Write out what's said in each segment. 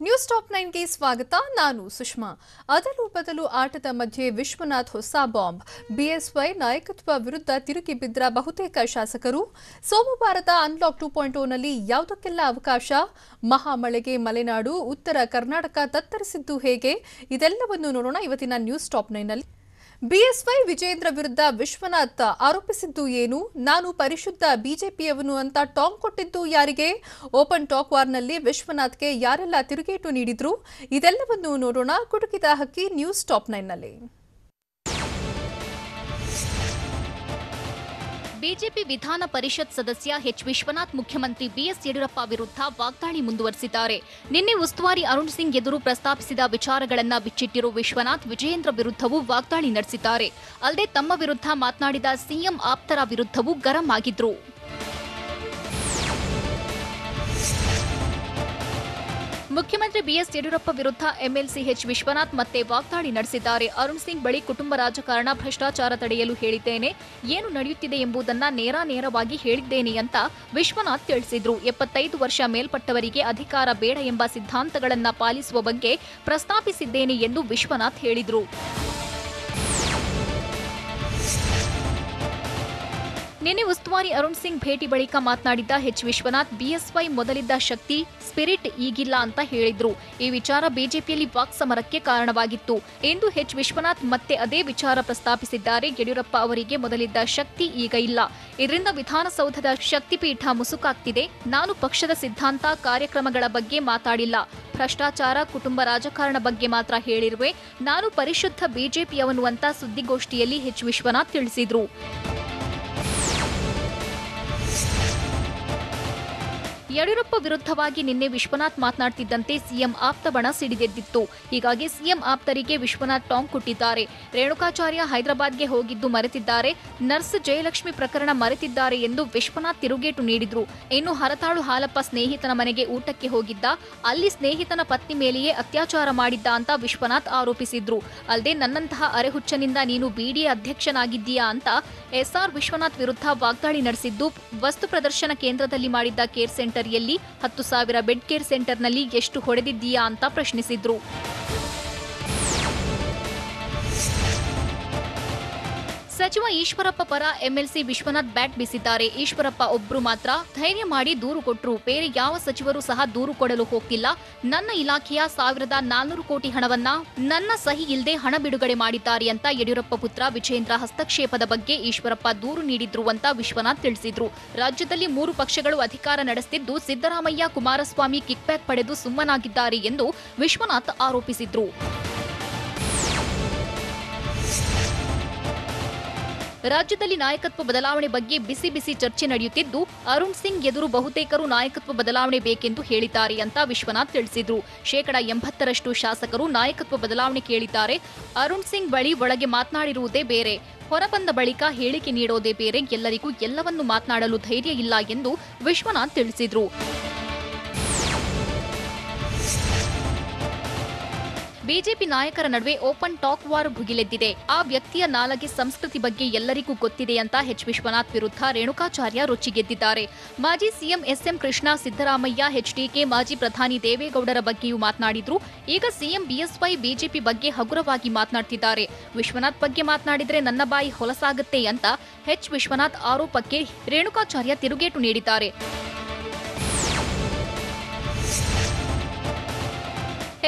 News top 9ಗೆ ಸ್ವಾಗತ. ನಾನು ಸುಷ್ಮಾ. ಅದಲು ಬದಲು ಆಟದ ಮಧ್ಯೆ ವಿಶ್ವನಾಥ್ ಹೊಸ ಬಾಂಬ್. ಬಿಎಸ್ವೈ ನಾಯಕತ್ವ ವಿರುದ್ಧ ತಿರುಗಿ ಬಿದ್ದ ಬಹುತೇಕ ಶಾಸಕರು. ಸೋಮವಾರದ ಅನ್ಲಾಕ್ 2.0ನಲ್ಲಿ ಯಾವುದಕ್ಕೆಲ್ಲ ಅವಕಾಶ? ಮಹಾಮಳೆಗೆ ಮಲೆನಾಡು, ಉತ್ತರ ಕರ್ನಾಟಕ ತತ್ತರಿಸಿದ್ದು ಹೇಗೆ? ಇದೆಲ್ಲವನ್ನು ನೋಡೋಣ ಇವತ್ತಿನ ನ್ಯೂಸ್ ಟಾಪ್ 9ನಲ್ಲಿ. ಬಿಎಸ್ವೈ ವಿಜೇಂದ್ರ ವಿರುದ್ಧ ವಿಶ್ವನಾಥ್ ಆರೋಪಿಸಿದ್ದು ಏನು? ನಾನು ಪರಿಶುದ್ಧ ಬಿಜೆಪಿಯವನು ಅಂತ ಟಾಂಗ್ ಕೊಟ್ಟಿದ್ದು ಯಾರಿಗೆ? ಓಪನ್ ಟಾಕ್ ವಾರ್ನಲ್ಲಿ ವಿಶ್ವನಾಥ್ಗೆ ಯಾರೆಲ್ಲ ತಿರುಗೇಟು ನೀಡಿದ್ರು? ಇದೆಲ್ಲವನ್ನು ನೋಡೋಣ ಕುಟುಕಿದ ಹಕ್ಕಿ ನ್ಯೂಸ್ ಟಾಪ್ 9ನಲ್ಲಿ. ಬಿಜೆಪಿ ವಿಧಾನ ಪರಿಷತ್ ಸದಸ್ಯ ಎಚ್ ವಿಶ್ವನಾಥ್ ಮುಖ್ಯಮಂತ್ರಿ ಬಿಎಸ್ ಯಡಿಯೂರಪ್ಪ ವಿರುದ್ಧ ವಾಗ್ದಾಳಿ ಮುಂದುವರೆಸಿದ್ದಾರೆ. ನಿನ್ನೆ ಉಸ್ತುವಾರಿ ಅರುಣ್ ಸಿಂಗ್ ಎದುರು ಪ್ರಸ್ತಾಪಿಸಿದ ವಿಚಾರಗಳನ್ನು ಬಿಚ್ಚಿಟ್ಟಿರುವ ವಿಶ್ವನಾಥ್ ವಿಜಯೇಂದ್ರ ವಿರುದ್ಧವೂ ವಾಗ್ದಾಳಿ ನಡೆಸಿದ್ದಾರೆ. ಅಲ್ಲದೆ ತಮ್ಮ ವಿರುದ್ಧ ಮಾತನಾಡಿದ ಸಿಎಂ ಆಪ್ತರ ವಿರುದ್ಧವೂ ಗರಂ ಆಗಿದ್ರು. ಮುಖ್ಯಮಂತ್ರಿ ಬಿಎಸ್ ಯಡಿಯೂರಪ್ಪ ವಿರುದ್ಧ ಎಂಎಲ್ಸಿ ಎಚ್ ವಿಶ್ವನಾಥ್ ಮತ್ತೆ ವಾಗ್ದಾಳಿ ನಡೆಸಿದ್ದಾರೆ. ಅರುಣ್ ಸಿಂಗ್ ಬಳಿ ಕುಟುಂಬ ರಾಜಕಾರಣ, ಭ್ರಷ್ಟಾಚಾರ ತಡೆಯಲು ಹೇಳಿದ್ದೇನೆ, ಏನು ನಡೆಯುತ್ತಿದೆ ಎಂಬುದನ್ನ ನೇರವಾಗಿ ಹೇಳಿದ್ದೇನೆ ಅಂತ ವಿಶ್ವನಾಥ್ ತಿಳಿಸಿದ್ರು. 75 ವರ್ಷ ಮೇಲ್ಪಟ್ಟವರಿಗೆ ಅಧಿಕಾರ ಬೇಡ ಎಂಬ ಸಿದ್ಧಾಂತಗಳನ್ನ ಪಾಲಿಸುವ ಬಗ್ಗೆ ಪ್ರಸ್ತಾಪಿಸಿದ್ದೇನೆ ಎಂದು ವಿಶ್ವನಾಥ್ ಹೇಳಿದ್ರು. ನಿನ್ನೆ ಉಸ್ತುವಾರಿ ಅರುಣ್ ಸಿಂಗ್ ಭೇಟಿ ಬಳಿಕ ಮಾತನಾಡಿದ್ದ ಎಚ್ ವಿಶ್ವನಾಥ್ ಬಿಎಸ್ವೈ ಮೊದಲಿದ್ದ ಶಕ್ತಿ, ಸ್ಪಿರಿಟ್ ಈಗಿಲ್ಲ ಅಂತ ಹೇಳಿದ್ರು. ಈ ವಿಚಾರ ಬಿಜೆಪಿಯಲ್ಲಿ ವಾಕ್ಸಮರಕ್ಕೆ ಕಾರಣವಾಗಿತ್ತು. ಎಂದು ಎಚ್ ವಿಶ್ವನಾಥ್ ಮತ್ತೆ ಅದೇ ವಿಚಾರ ಪ್ರಸ್ತಾಪಿಸಿದ್ದಾರೆ. ಯಡಿಯೂರಪ್ಪ ಅವರಿಗೆ ಮೊದಲಿದ್ದ ಶಕ್ತಿ ಈಗ ಇಲ್ಲ. ಇದರಿಂದ ವಿಧಾನಸೌಧದ ಶಕ್ತಿಪೀಠ ಮುಸುಕಾಗ್ತಿದೆ. ನಾನು ಪಕ್ಷದ ಸಿದ್ಧಾಂತ, ಕಾರ್ಯಕ್ರಮಗಳ ಬಗ್ಗೆ ಮಾತಾಡಿಲ್ಲ. ಭ್ರಷ್ಟಾಚಾರ, ಕುಟುಂಬ ರಾಜಕಾರಣ ಬಗ್ಗೆ ಮಾತ್ರ ಹೇಳಿರುವೆ. ನಾನು ಪರಿಶುದ್ಧ ಬಿಜೆಪಿಯವನು ಅಂತ ಸುದ್ದಿಗೋಷ್ಠಿಯಲ್ಲಿ ಎಚ್ ವಿಶ್ವನಾಥ್ ತಿಳಿಸಿದ್ರು. ಯಡಿಯೂರಪ್ಪ ವಿರುದ್ಧವಾಗಿ ನಿನ್ನೆ ವಿಶ್ವನಾಥ್ ಮಾತನಾಡ್ತಿದ್ದಂತೆ ಸಿಎಂ ಆಪ್ತ ಬಣ ಸಿಡಿದೆದ್ದಿತ್ತು. ಹೀಗಾಗಿ ಸಿಎಂ ಆಪ್ತರಿಗೆ ವಿಶ್ವನಾಥ್ ಟಾಂಗ್ ಕೊಟ್ಟಿದ್ದಾರೆ. ರೇಣುಕಾಚಾರ್ಯ ಹೈದರಾಬಾದ್ಗೆ ಹೋಗಿದ್ದು ಮರೆತಿದ್ದಾರೆ, ನರ್ಸ್ ಜಯಲಕ್ಷ್ಮಿ ಪ್ರಕರಣ ಮರೆತಿದ್ದಾರೆ ಎಂದು ವಿಶ್ವನಾಥ್ ತಿರುಗೇಟು ನೀಡಿದ್ರು. ಇನ್ನು ಹರತಾಳು ಹಾಲಪ್ಪ ಸ್ನೇಹಿತನ ಮನೆಗೆ ಊಟಕ್ಕೆ ಹೋಗಿದ್ದ, ಅಲ್ಲಿ ಸ್ನೇಹಿತನ ಪತ್ನಿ ಮೇಲೆಯೇ ಅತ್ಯಾಚಾರ ಮಾಡಿದ್ದ ಅಂತ ವಿಶ್ವನಾಥ್ ಆರೋಪಿಸಿದ್ರು. ಅಲ್ಲದೆ ನನ್ನಂತಹ ಅರೆಹುಚ್ಚನಿಂದ ನೀನು ಬಿಡಿಎ ಅಧ್ಯಕ್ಷನಾಗಿದ್ದೀಯಾ ಅಂತ ಎಸ್ಆರ್ ವಿಶ್ವನಾಥ್ ವಿರುದ್ಧ ವಾಗ್ದಾಳಿ ನಡೆಸಿದ್ದು. ವಸ್ತು ಪ್ರದರ್ಶನ ಕೇಂದ್ರದಲ್ಲಿ ಮಾಡಿದ್ದ ಕೇರ್ ಸೆಂಟರ್ 10,000 ಬೆಡ್ ಕೇರ್ ಸೆಂಟರ್ನಲ್ಲಿ ಎಷ್ಟು ಹೊಡೆದಿದ್ದೀಯಾ ಅಂತ ಪ್ರಶ್ನಿಸಿದ್ರು. ಸಚಿವ ಈಶ್ವರಪ್ಪ ಪರ ಎಂಎಲ್ಸಿ ವಿಶ್ವನಾಥ್ ಬ್ಯಾಟ್ ಬೀಸಿದ್ದಾರೆ. ಈಶ್ವರಪ್ಪ ಒಬ್ರು ಮಾತ್ರ ಧೈರ್ಯ ಮಾಡಿ ದೂರು ಕೊಟ್ರು. ಬೇರೆ ಯಾವ ಸಚಿವರು ಸಹ ದೂರು ಕೊಡಲು ಹೋಗ್ತಿಲ್ಲ. ನನ್ನ ಇಲಾಖೆಯ 1,400 ಕೋಟಿ ಹಣವನ್ನ ನನ್ನ ಸಹಿ ಇಲ್ಲದೆ ಹಣ ಬಿಡುಗಡೆ ಮಾಡಿದ್ದಾರೆ ಅಂತ ಯಡಿಯೂರಪ್ಪ ಪುತ್ರ ವಿಜೇಂದ್ರ ಹಸ್ತಕ್ಷೇಪದ ಬಗ್ಗೆ ಈಶ್ವರಪ್ಪ ದೂರು ನೀಡಿದ್ರು ಅಂತ ವಿಶ್ವನಾಥ್ ತಿಳಿಸಿದ್ರು. ರಾಜ್ಯದಲ್ಲಿ 3 ಪಕ್ಷಗಳು ಅಧಿಕಾರ ನಡೆಸುತ್ತಿದ್ದು, ಸಿದ್ದರಾಮಯ್ಯ, ಕುಮಾರಸ್ವಾಮಿ ಕಿಕ್ ಬ್ಯಾಕ್ ಪಡೆದು ಸುಮ್ಮನಾಗಿದ್ದಾರೆ ಎಂದು ವಿಶ್ವನಾಥ್ ಆರೋಪಿಸಿದ್ರು. ರಾಜ್ಯದಲ್ಲಿ ನಾಯಕತ್ವ ಬದಲಾವಣೆ ಬಗ್ಗೆ ಬಿಸಿ ಚರ್ಚೆ ನಡೆಯುತ್ತಿದ್ದು, ಅರುಣ್ ಸಿಂಗ್ ಎದುರು ಬಹುತೇಕರು ನಾಯಕತ್ವ ಬದಲಾವಣೆ ಬೇಕೆಂದು ಹೇಳಿದ್ದಾರೆ ಅಂತ ವಿಶ್ವನಾಥ್ ತಿಳಿಸಿದ್ರು. 80% ಶಾಸಕರು ನಾಯಕತ್ವ ಬದಲಾವಣೆ ಕೇಳಿದ್ದಾರೆ. ಅರುಣ್ ಸಿಂಗ್ ಬಳಿ ಒಳಗೆ ಮಾತನಾಡಿರುವುದೇ ಬೇರೆ, ಹೊರಬಂದ ಬಳಿಕ ಹೇಳಿಕೆ ನೀಡೋದೇ ಬೇರೆ. ಎಲ್ಲರಿಗೂ ಎಲ್ಲವನ್ನು ಮಾತನಾಡಲು ಧೈರ್ಯ ಇಲ್ಲ ಎಂದು ವಿಶ್ವನಾಥ್ ತಿಳಿಸಿದ್ರು. ಬಿಜೆಪಿ ನಾಯಕರ ನಡುವೆ ಓಪನ್ ಟಾಕ್ ವಾರ್ ಭುಗಿಲೆದ್ದಿದೆ. ಆ ವ್ಯಕ್ತಿಯ ನಾಲಗೆ ಸಂಸ್ಕೃತಿ ಬಗ್ಗೆ ಎಲ್ಲರಿಗೂ ಗೊತ್ತಿದೆ ಅಂತ ಎಚ್ ವಿಶ್ವನಾಥ್ ವಿರುದ್ಧ ರೇಣುಕಾಚಾರ್ಯ ರೊಚ್ಚಿಗೆದ್ದಿದ್ದಾರೆ. ಮಾಜಿ CM SM Krishna, Siddaramaiah, HDK, ಮಾಜಿ ಪ್ರಧಾನಿ ದೇವೇಗೌಡರ ಬಗ್ಗೆಯೂ ಮಾತನಾಡಿದ್ರು. ಈಗ ಸಿಎಂ ಬಿಎಸ್ವೈ ಬಿಜೆಪಿ ಬಗ್ಗೆ ಹಗುರವಾಗಿ ಮಾತನಾಡ್ತಿದ್ದಾರೆ. ವಿಶ್ವನಾಥ್ ಬಗ್ಗೆ ಮಾತನಾಡಿದ್ರೆ ನನ್ನ ಬಾಯಿ ಹೊಲಸಾಗುತ್ತೆ ಅಂತ ಎಚ್ ವಿಶ್ವನಾಥ್ ಆರೋಪಕ್ಕೆ ರೇಣುಕಾಚಾರ್ಯ ತಿರುಗೇಟು ನೀಡಿದ್ದಾರೆ.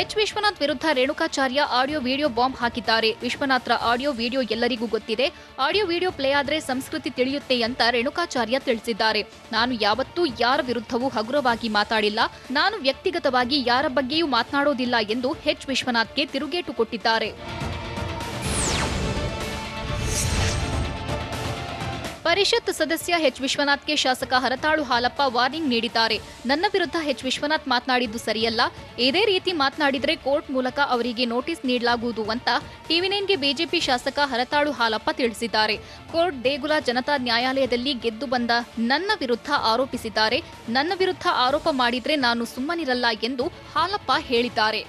ಎಚ್ ವಿಶ್ವನಾಥ್ ವಿರುದ್ಧ ರೇಣುಕಾಚಾರ್ಯ ಆಡಿಯೋ ವಿಡಿಯೋ ಬಾಂಬ್ ಹಾಕಿದ್ದಾರೆ. ವಿಶ್ವನಾಥ್ರ ಆಡಿಯೋ ವಿಡಿಯೋ ಎಲ್ಲರಿಗೂ ಗೊತ್ತಿದೆ. ಆಡಿಯೋ ವಿಡಿಯೋ ಪ್ಲೇ ಆದ್ರೆ ಸಂಸ್ಕೃತಿ ತಿಳಿಯುತ್ತೆ ಅಂತ ರೇಣುಕಾಚಾರ್ಯ ತಿಳಿಸಿದ್ದಾರೆ. ನಾನು ಯಾವತ್ತೂ ಯಾರ ವಿರುದ್ಧವೂ ಹಗುರವಾಗಿ ಮಾತಾಡಿಲ್ಲ. ನಾನು ವ್ಯಕ್ತಿಗತವಾಗಿ ಯಾರ ಬಗ್ಗೆಯೂ ಮಾತನಾಡೋದಿಲ್ಲ ಎಂದು ಎಚ್ ವಿಶ್ವನಾಥ್ಗೆ ತಿರುಗೇಟು ಕೊಟ್ಟಿದ್ದಾರೆ. ಪರಿಷತ್ ಸದಸ್ಯ ಎಚ್ ವಿಶ್ವನಾಥ್ಗೆ ಶಾಸಕ ಹರತಾಳು ಹಾಲಪ್ಪ ವಾರ್ನಿಂಗ್ ನೀಡಿದ್ದಾರೆ. ನನ್ನ ವಿರುದ್ಧ ಎಚ್ ವಿಶ್ವನಾಥ್ ಮಾತನಾಡಿದ್ದು ಸರಿಯಲ್ಲ. ಇದೇ ರೀತಿ ಮಾತನಾಡಿದರೆ ಕೋರ್ಟ್ ಮೂಲಕ ಅವರಿಗೆ ನೋಟಿಸ್ ನೀಡಲಾಗುವುದು ಅಂತ ಟಿವಿ9ಗೆ ಬಿಜೆಪಿ ಶಾಸಕ ಹರತಾಳು ಹಾಲಪ್ಪ ತಿಳಿಸಿದ್ದಾರೆ. ಕೋರ್ಟ್ ದೇಗುಲ ಜನತಾ ನ್ಯಾಯಾಲಯದಲ್ಲಿ ಗೆದ್ದು ಬಂದ ನನ್ನ ವಿರುದ್ಧ ಆರೋಪಿಸಿದ್ದಾರೆ. ನನ್ನ ವಿರುದ್ಧ ಆರೋಪ ಮಾಡಿದ್ರೆ ನಾನು ಸುಮ್ಮನಿರಲ್ಲ ಎಂದು ಹಾಲಪ್ಪ ಹೇಳಿದ್ದಾರೆ.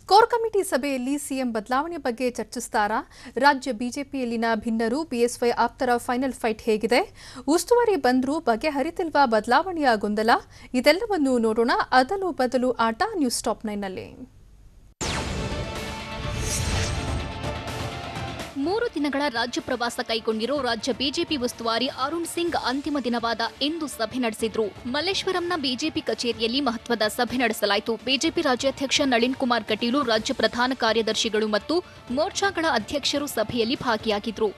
ಕೋರ್ ಕಮಿಟಿ ಸಭೆಯಲ್ಲಿ ಸಿಎಂ ಬದಲಾವಣೆ ಬಗ್ಗೆ ಚರ್ಚಿಸುತ್ತಾರಾ? ರಾಜ್ಯ ಬಿಜೆಪಿಯಲ್ಲಿನ ಭಿನ್ನರು, ಬಿಎಸ್ವೈ ಆಪ್ತರ ಫೈನಲ್ ಫೈಟ್ ಹೇಗಿದೆ? ಉಸ್ತುವಾರಿ ಬಂದರೂ ಬಗೆಹರಿತಿಲ್ವಾ ಬದಲಾವಣೆಯ ಗೊಂದಲ? ಇದೆಲ್ಲವನ್ನು ನೋಡೋಣ ಅದಲು ಬದಲು ಆಟ ನ್ಯೂಸ್ ಟಾಪ್ 9ನಲ್ಲಿ. 3 ದಿನಗಳ ರಾಜ್ಯ ಪ್ರವಾಸ ಕೈಗೊಂಡಿರೋ ರಾಜ್ಯ ಬಿಜೆಪಿ ಉಸ್ತುವಾರಿ ಅರುಣ್ ಸಿಂಗ್ ಅಂತಿಮ ದಿನವಾದ ಇಂದು ಸಭೆ ನಡೆಸಿದ್ರು. ಮಲ್ಲೇಶ್ವರಂನ ಬಿಜೆಪಿ ಕಚೇರಿಯಲ್ಲಿ ಮಹತ್ವದ ಸಭೆ ನಡೆಸಲಾಯಿತು. ಬಿಜೆಪಿ ರಾಜ್ಯಾಧ್ಯಕ್ಷ ನಳಿನ್ ಕುಮಾರ್ ಕಟೀಲು, ರಾಜ್ಯ ಪ್ರಧಾನ ಕಾರ್ಯದರ್ಶಿಗಳು ಮತ್ತು ಮೋರ್ಚಾಗಳ ಅಧ್ಯಕ್ಷರು ಸಭೆಯಲ್ಲಿ ಭಾಗಿಯಾಗಿದ್ರು.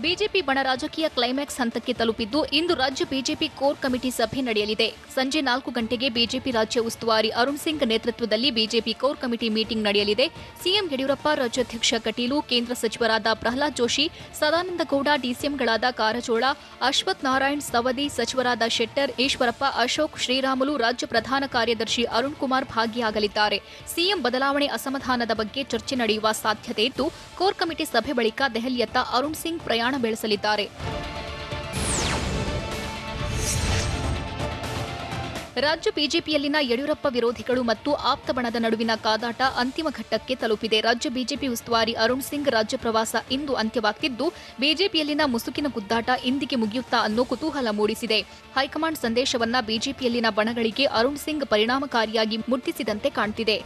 ಬಿಜೆಪಿ ಬಣ ರಾಜಕೀಯ ಕ್ಲೈಮ್ಯಾಕ್ಸ್ ಹಂತಕ್ಕೆ ತಲುಪಿದ್ದು, ಇಂದು ರಾಜ್ಯ ಬಿಜೆಪಿ ಕೋರ್ ಕಮಿಟಿ ಸಭೆ ನಡೆಯಲಿದೆ. ಸಂಜೆ 4 ಗಂಟೆಗೆ ಬಿಜೆಪಿ ರಾಜ್ಯ ಉಸ್ತುವಾರಿ ಅರುಣ್ ಸಿಂಗ್ ನೇತೃತ್ವದಲ್ಲಿ ಬಿಜೆಪಿ ಕೋರ್ ಕಮಿಟಿ ಮೀಟಿಂಗ್ ನಡೆಯಲಿದೆ. ಸಿಎಂ ಯಡಿಯೂರಪ್ಪ, ರಾಜ್ಯಾಧ್ಯಕ್ಷ ಕಟೀಲು, ಕೇಂದ್ರ ಸಚಿವರಾದ ಪ್ರಹ್ಲಾದ್ ಜೋಶಿ, ಸದಾನಂದ ಗೌಡ, ಡಿಸಿಎಂಗಳಾದ ಕಾರಜೋಳ, ಅಶ್ವಥ್ ನಾರಾಯಣ್, ಸವದಿ, ಸಚಿವರಾದ ಶೆಟ್ಟರ್, ಈಶ್ವರಪ್ಪ, ಅಶೋಕ್, ಶ್ರೀರಾಮುಲು, ರಾಜ್ಯ ಪ್ರಧಾನ ಕಾರ್ಯದರ್ಶಿ ಅರುಣ್ ಕುಮಾರ್ ಭಾಗಿಯಾಗಲಿದ್ದಾರೆ. ಸಿಎಂ ಬದಲಾವಣೆ ಅಸಮಾಧಾನದ ಬಗ್ಗೆ ಚರ್ಚೆ ನಡೆಯುವ ಸಾಧ್ಯತೆ ಇದ್ದು, ಕೋರ್ ಕಮಿಟಿ ಸಭೆ ಬಳಿಕ ದೆಹಲಿಯತ್ತ ಅರುಣ್ ಸಿಂಗ್ ಪ್ರಯಾಣ ಬೆಳೆಸಲಿದ್ದಾರೆ. ರಾಜ್ಯ ಬಿಜೆಪಿಯಲ್ಲಿನ ಯಡಿಯೂರಪ್ಪ ವಿರೋಧಿಗಳು ಮತ್ತು ಆಪ್ತ ಬಣದ ನಡುವಿನ ಕಾದಾಟ ಅಂತಿಮ ಘಟ್ಟಕ್ಕೆ ತಲುಪಿದೆ. ರಾಜ್ಯ ಬಿಜೆಪಿ ಉಸ್ತುವಾರಿ ಅರುಣ್ ಸಿಂಗ್ ರಾಜ್ಯ ಪ್ರವಾಸ ಇಂದು ಅಂತ್ಯವಾಗ್ತಿದ್ದು, ಬಿಜೆಪಿಯಲ್ಲಿನ ಮುಸುಕಿನ ಗುದ್ದಾಟ ಇಂದಿಗೆ ಮುಗಿಯುತ್ತಾ ಅನ್ನೋ ಕುತೂಹಲ ಮೂಡಿಸಿದೆ. ಹೈಕಮಾಂಡ್ ಸಂದೇಶವನ್ನ ಬಿಜೆಪಿಯಲ್ಲಿನ ಬಣಗಳಿಗೆ ಅರುಣ್ ಸಿಂಗ್ ಪರಿಣಾಮಕಾರಿಯಾಗಿ ಮುಟ್ಟಿಸಿದಂತೆ ಕಾಣ್ತಿದೆ.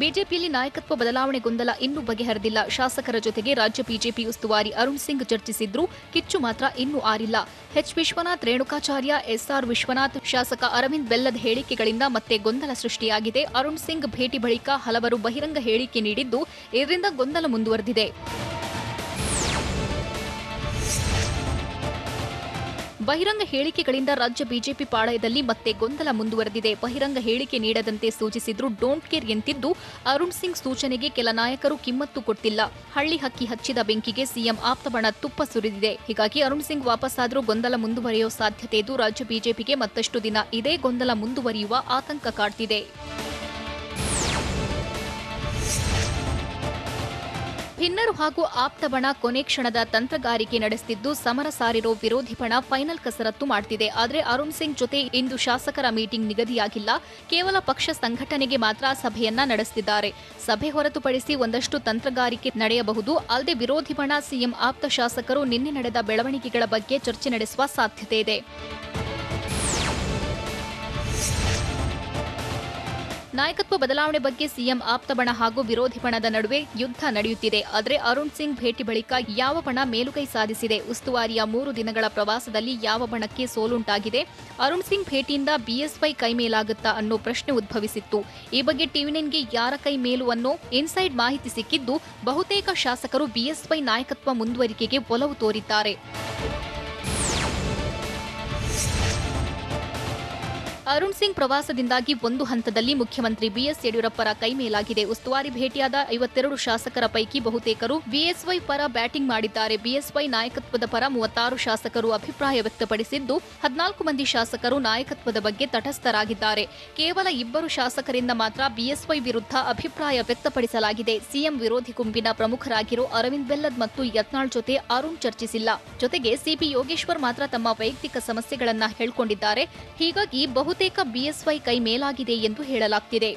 ಬಿಜೆಪಿಯಲ್ಲಿ ನಾಯಕತ್ವ ಬದಲಾವಣೆ ಗೊಂದಲ ಇನ್ನೂ ಬಗೆಹರಿದಿಲ್ಲ. ಶಾಸಕರ ಜೊತೆಗೆ ರಾಜ್ಯ ಬಿಜೆಪಿ ಉಸ್ತುವಾರಿ ಅರುಣ್ ಸಿಂಗ್ ಚರ್ಚಿಸಿದ್ರು, ಕಿಚ್ಚು ಮಾತ್ರ ಇನ್ನೂ ಆರಿಲ್ಲ. ಎಚ್ ವಿಶ್ವನಾಥ್, ರೇಣುಕಾಚಾರ್ಯ, ಎಸ್ಆರ್ ವಿಶ್ವನಾಥ್, ಶಾಸಕ ಅರವಿಂದ್ ಬೆಲ್ಲದ್ ಹೇಳಿಕೆಗಳಿಂದ ಮತ್ತೆ ಗೊಂದಲ ಸೃಷ್ಟಿಯಾಗಿದೆ. ಅರುಣ್ ಸಿಂಗ್ ಭೇಟಿ ಬಳಿಕ ಹಲವರು ಬಹಿರಂಗ ಹೇಳಿಕೆ ನೀಡಿದ್ದು, ಇದರಿಂದ ಗೊಂದಲ ಮುಂದುವರೆದಿದೆ. ಬಹಿರಂಗ ಹೇಳಿಕೆಗಳಿಂದ ರಾಜ್ಯ ಬಿಜೆಪಿ ಪಾಳಯದಲ್ಲಿ ಮತ್ತೆ ಗೊಂದಲ ಮುಂದುವರೆದಿದೆ. ಬಹಿರಂಗ ಹೇಳಿಕೆ ನೀಡದಂತೆ ಸೂಚಿಸಿದ್ರು ಡೋಂಟ್ ಕೇರ್ ಎಂತಿದ್ದು, ಅರುಣ್ ಸಿಂಗ್ ಸೂಚನೆಗೆ ಕೆಲ ನಾಯಕರು ಕಿಮ್ಮತ್ತು ಕೊಟ್ಟಿಲ್ಲ. ಹಳ್ಳಿ ಹಕ್ಕಿ ಹಚ್ಚಿದ ಬೆಂಕಿಗೆ ಸಿಎಂ ಆಪ್ತ ಬಣ ತುಪ್ಪ ಸುರಿದಿದೆ. ಹೀಗಾಗಿ ಅರುಣ್ ಸಿಂಗ್ ವಾಪಸ್ಸಾದರೂ ಗೊಂದಲ ಮುಂದುವರಿಯುವ ಸಾಧ್ಯತೆ ಇದ್ದು, ರಾಜ್ಯ ಬಿಜೆಪಿಗೆ ಮತ್ತಷ್ಟು ದಿನ ಇದೇ ಗೊಂದಲ ಮುಂದುವರಿಯುವ ಆತಂಕ ಕಾಡ್ತಿದೆ. ಭಿನ್ನರು ಹಾಗೂ ಆಪ್ತ ಬಣ ಕೊನೆ ಕ್ಷಣದ ತಂತ್ರಗಾರಿಕೆ ನಡೆಸುತ್ತಿದ್ದು, ಸಮರ ಸಾರಿರೋ ವಿರೋಧಿ ಬಣ ಫೈನಲ್ ಕಸರತ್ತು ಮಾಡ್ತಿದೆ. ಆದರೆ ಅರುಣ್ ಸಿಂಗ್ ಜೊತೆ ಇಂದು ಶಾಸಕರ ಮೀಟಿಂಗ್ ನಿಗದಿಯಾಗಿಲ್ಲ. ಕೇವಲ ಪಕ್ಷ ಸಂಘಟನೆಗೆ ಮಾತ್ರ ಸಭೆಯನ್ನ ನಡೆಸುತ್ತಿದ್ದಾರೆ. ಸಭೆ ಹೊರತುಪಡಿಸಿ ಒಂದಷ್ಟು ತಂತ್ರಗಾರಿಕೆ ನಡೆಯಬಹುದು. ಅಲ್ಲದೆ ವಿರೋಧಿ ಬಣ, ಸಿಎಂ ಆಪ್ತ ಶಾಸಕರು ನಿನ್ನೆ ನಡೆದ ಬೆಳವಣಿಗೆಗಳ ಬಗ್ಗೆ ಚರ್ಚೆ ನಡೆಸುವ ಸಾಧ್ಯತೆ ಇದೆ. ನಾಯಕತ್ವ ಬದಲಾವಣೆ ಬಗ್ಗೆ ಸಿಎಂ ಆಪ್ತ ಬಣ ಹಾಗೂ ವಿರೋಧಿ ಬಣದ ನಡುವೆ ಯುದ್ಧ ನಡೆಯುತ್ತಿದೆ. ಆದರೆ ಅರುಣ್ ಸಿಂಗ್ ಭೇಟಿ ಬಳಿಕ ಯಾವ ಬಣ ಮೇಲುಗೈ ಸಾಧಿಸಿದೆ? ಉಸ್ತುವಾರಿಯ 3 ದಿನಗಳ ಪ್ರವಾಸದಲ್ಲಿ ಯಾವ ಬಣಕ್ಕೆ ಸೋಲುಂಟಾಗಿದೆ? ಅರುಣ್ ಸಿಂಗ್ ಭೇಟಿಯಿಂದ ಬಿಎಸ್ವೈ ಕೈ ಮೇಲಾಗುತ್ತಾ ಅನ್ನೋ ಪ್ರಶ್ನೆ ಉದ್ಭವಿಸಿತ್ತು. ಈ ಬಗ್ಗೆ ಟಿವಿ9ಗೆ ಯಾರ ಕೈ ಮೇಲು ಅನ್ನೋ ಇನ್ಸೈಡ್ ಮಾಹಿತಿ ಸಿಕ್ಕಿದ್ದು, ಬಹುತೇಕ ಶಾಸಕರು ಬಿಎಸ್ವೈ ನಾಯಕತ್ವ ಮುಂದುವರಿಕೆಗೆ ಒಲವು ತೋರಿದ್ದಾರೆ. ಅರುಣ್ ಸಿಂಗ್ ಪ್ರವಾಸದಿಂದಾಗಿ ಒಂದು ಹಂತದಲ್ಲಿ ಮುಖ್ಯಮಂತ್ರಿ ಬಿಎಸ್ ಯಡಿಯೂರಪ್ಪರ ಕೈ ಮೇಲಾಗಿದೆ. ಉಸ್ತುವಾರಿ ಭೇಟಿಯಾದ 52 ಶಾಸಕರ ಪೈಕಿ ಬಹುತೇಕರು ಬಿಎಸ್ವೈ ಪರ ಬ್ಯಾಟಿಂಗ್ ಮಾಡಿದ್ದಾರೆ. ಬಿಎಸ್ವೈ ನಾಯಕತ್ವದ ಪರ 36 ಶಾಸಕರು ಅಭಿಪ್ರಾಯ ವ್ಯಕ್ತಪಡಿಸಿದ್ದು, 14 ಮಂದಿ ಶಾಸಕರು ನಾಯಕತ್ವದ ಬಗ್ಗೆ ತಟಸ್ಥರಾಗಿದ್ದಾರೆ. ಕೇವಲ 2 ಶಾಸಕರಿಂದ ಮಾತ್ರ ಬಿಎಸ್ವೈ ವಿರುದ್ಧ ಅಭಿಪ್ರಾಯ ವ್ಯಕ್ತಪಡಿಸಲಾಗಿದೆ. ಸಿಎಂ ವಿರೋಧಿ ಗುಂಪಿನ ಪ್ರಮುಖರಾಗಿರೋ ಅರವಿಂದ್ ಬೆಲ್ಲದ್ ಮತ್ತು ಯತ್ನಾಳ್ ಜೊತೆ ಅರುಣ್ ಚರ್ಚಿಸಿಲ್ಲ. ಜೊತೆಗೆ ಸಿಪಿ ಯೋಗೇಶ್ವರ್ ಮಾತ್ರ ತಮ್ಮ ವೈಯಕ್ತಿಕ ಸಮಸ್ಯೆಗಳನ್ನ ಹೇಳಿಕೊಂಡಿದ್ದಾರೆ. ಹೀಗಾಗಿ ಬಹುತೇಕ ಬಿಎಸ್ವೈ ಕೈ ಮೇಲಾಗಿದೆ ಎಂದು ಹೇಳಲಾಗ್ತಿದೆ.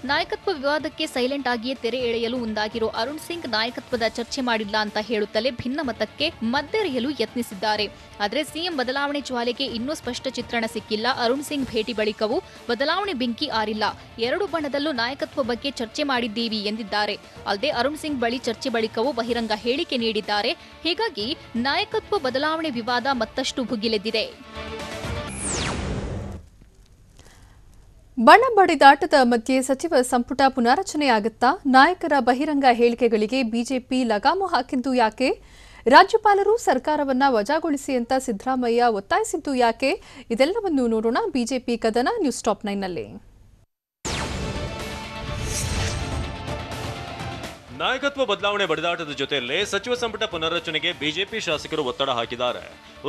ನಾಯಕತ್ವ ವಿವಾದಕ್ಕೆ ಸೈಲೆಂಟ್ ಆಗಿಯೇ ತೆರೆ ಎಳೆಯಲು ಮುಂದಾಗಿರೋ ಅರುಣ್ ಸಿಂಗ್ ನಾಯಕತ್ವದ ಚರ್ಚೆ ಮಾಡಿಲ್ಲ ಅಂತ ಹೇಳುತ್ತಲೇ ಭಿನ್ನಮತಕ್ಕೆ ಮದ್ದೆರೆಯಲು ಯತ್ನಿಸಿದ್ದಾರೆ. ಆದರೆ ಸಿಎಂ ಬದಲಾವಣೆ ಜ್ವಾಲೆಗೆ ಇನ್ನೂ ಸ್ಪಷ್ಟ ಚಿತ್ರಣ ಸಿಕ್ಕಿಲ್ಲ. ಅರುಣ್ ಸಿಂಗ್ ಭೇಟಿ ಬಳಿಕವೂ ಬದಲಾವಣೆ ಬೆಂಕಿ ಆರಿಲ್ಲ. 2 ಬಣದಲ್ಲೂ ನಾಯಕತ್ವ ಬಗ್ಗೆ ಚರ್ಚೆ ಮಾಡಿದ್ದೀವಿ ಎಂದಿದ್ದಾರೆ. ಅಲ್ಲದೆ ಅರುಣ್ ಸಿಂಗ್ ಬಳಿ ಚರ್ಚೆ ಬಳಿಕವೂ ಬಹಿರಂಗ ಹೇಳಿಕೆ ನೀಡಿದ್ದಾರೆ. ಹೀಗಾಗಿ ನಾಯಕತ್ವ ಬದಲಾವಣೆ ವಿವಾದ ಮತ್ತಷ್ಟು ಭುಗಿಲೆದ್ದಿದೆ. ಬಣ ಬಡಿದಾಟದ ಮಧ್ಯೆ ಸಚಿವ ಸಂಪುಟ ಪುನಾರಚನೆಯಾಗುತ್ತಾ? ನಾಯಕರ ಬಹಿರಂಗ ಹೇಳಿಕೆಗಳಿಗೆ ಬಿಜೆಪಿ ಲಗಾಮು ಹಾಕಿದ್ದು ಯಾಕೆ? ರಾಜ್ಯಪಾಲರು ಸರ್ಕಾರವನ್ನ ವಜಾಗೊಳಿಸಿ ಅಂತ ಸಿದ್ದರಾಮಯ್ಯ ಒತ್ತಾಯಿಸಿದ್ದು ಯಾಕೆ? ಇದೆಲ್ಲವನ್ನು ನೋಡೋಣ ಬಿಜೆಪಿ ಕದನ ನ್ಯೂಸ್ ಟಾಪ್ 9ನಲ್ಲಿ. ನಾಯಕತ್ವ ಬದಲಾವಣೆ ಬಡಿದಾಟದ ಜೊತೆಯಲ್ಲೇ ಸಚಿವ ಸಂಪುಟ ಪುನರ್ರಚನೆಗೆ ಬಿಜೆಪಿ ಶಾಸಕರು ಒತ್ತಡ ಹಾಕಿದ್ದಾರೆ.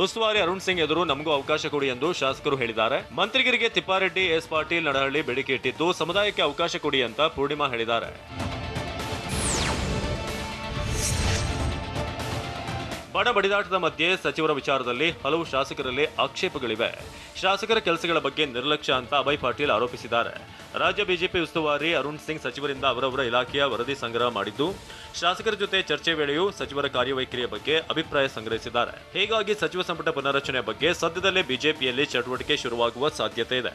ಉಸ್ತುವಾರಿ ಅರುಣ್ ಸಿಂಗ್ ಎದುರು ನಮಗೂ ಅವಕಾಶ ಕೊಡಿ ಎಂದು ಶಾಸಕರು ಹೇಳಿದ್ದಾರೆ. ಮಂತ್ರಿಗಿರಿಗೆ ತಿಪ್ಪಾರೆಡ್ಡಿ, ಎಸ್ ಪಾಟೀಲ್, ನಡಹಳ್ಳಿ ಬೇಡಿಕೆ ಇಟ್ಟಿದ್ದು ಸಮುದಾಯಕ್ಕೆ ಅವಕಾಶ ಕೊಡಿ ಅಂತ ಪೂರ್ಣಿಮಾ ಹೇಳಿದ್ದಾರೆ. ಬಡ ಬಡಿದಾಟದ ಮಧ್ಯೆ ಸಚಿವರ ವಿಚಾರದಲ್ಲಿ ಹಲವು ಶಾಸಕರಲ್ಲಿ ಆಕ್ಷೇಪಗಳಿವೆ. ಶಾಸಕರ ಕೆಲಸಗಳ ಬಗ್ಗೆ ನಿರ್ಲಕ್ಷ್ಯ ಅಂತ ಅಭಯ್ ಪಾಟೀಲ್ ಆರೋಪಿಸಿದ್ದಾರೆ. ರಾಜ್ಯ ಬಿಜೆಪಿ ಉಸ್ತುವಾರಿ ಅರುಣ್ ಸಿಂಗ್ ಸಚಿವರಿಂದ ಅವರವರ ಇಲಾಖೆಯ ವರದಿ ಸಂಗ್ರಹ ಮಾಡಿದ್ದು, ಶಾಸಕರ ಜೊತೆ ಚರ್ಚೆ ವೇಳೆಯೂ ಸಚಿವರ ಕಾರ್ಯವೈಖರಿಯ ಬಗ್ಗೆ ಅಭಿಪ್ರಾಯ ಸಂಗ್ರಹಿಸಿದ್ದಾರೆ. ಹೀಗಾಗಿ ಸಚಿವ ಸಂಪುಟ ಪುನರ್ರಚನೆ ಬಗ್ಗೆ ಸದ್ಯದಲ್ಲೇ ಬಿಜೆಪಿಯಲ್ಲಿ ಚಟುವಟಿಕೆ ಶುರುವಾಗುವ ಸಾಧ್ಯತೆ ಇದೆ.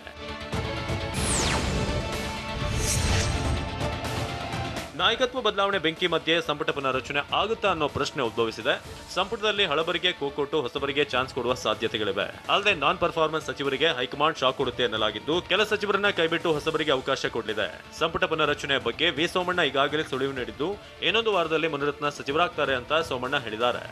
ನಾಯಕತ್ವ ಬದಲಾವಣೆ ಬೆಂಕಿ ಮಧ್ಯೆ ಸಂಪುಟ ಪುನರ್ರಚನೆ ಆಗುತ್ತಾ ಅನ್ನೋ ಪ್ರಶ್ನೆ ಉದ್ಭವಿಸಿದೆ. ಸಂಪುಟದಲ್ಲಿ ಹಳಬರಿಗೆ ಕೊಟ್ಟು ಹೊಸಬರಿಗೆ ಚಾನ್ಸ್ ಕೊಡುವ ಸಾಧ್ಯತೆಗಳಿವೆ. ಅಲ್ಲದೆ ನಾನ್ ಪರ್ಫಾರ್ಮೆನ್ಸ್ ಸಚಿವರಿಗೆ ಹೈಕಮಾಂಡ್ ಶಾಕ್ ಕೊಡುತ್ತೆ ಎನ್ನಲಾಗಿದ್ದು, ಕೆಲ ಸಚಿವರನ್ನ ಕೈಬಿಟ್ಟು ಹೊಸಬರಿಗೆ ಅವಕಾಶ ಕೊಡಲಿದೆ. ಸಂಪುಟ ಪುನರ್ರಚನೆ ಬಗ್ಗೆ ವಿ ಸೋಮಣ್ಣ ಈಗಾಗಲೇ ಸುಳಿವು ನೀಡಿದ್ದು, ಇನ್ನೊಂದು ವಾರದಲ್ಲಿ ಮುನಿರತ್ನ ಸಚಿವರಾಗ್ತಾರೆ ಅಂತ ಸೋಮಣ್ಣ ಹೇಳಿದ್ದಾರೆ.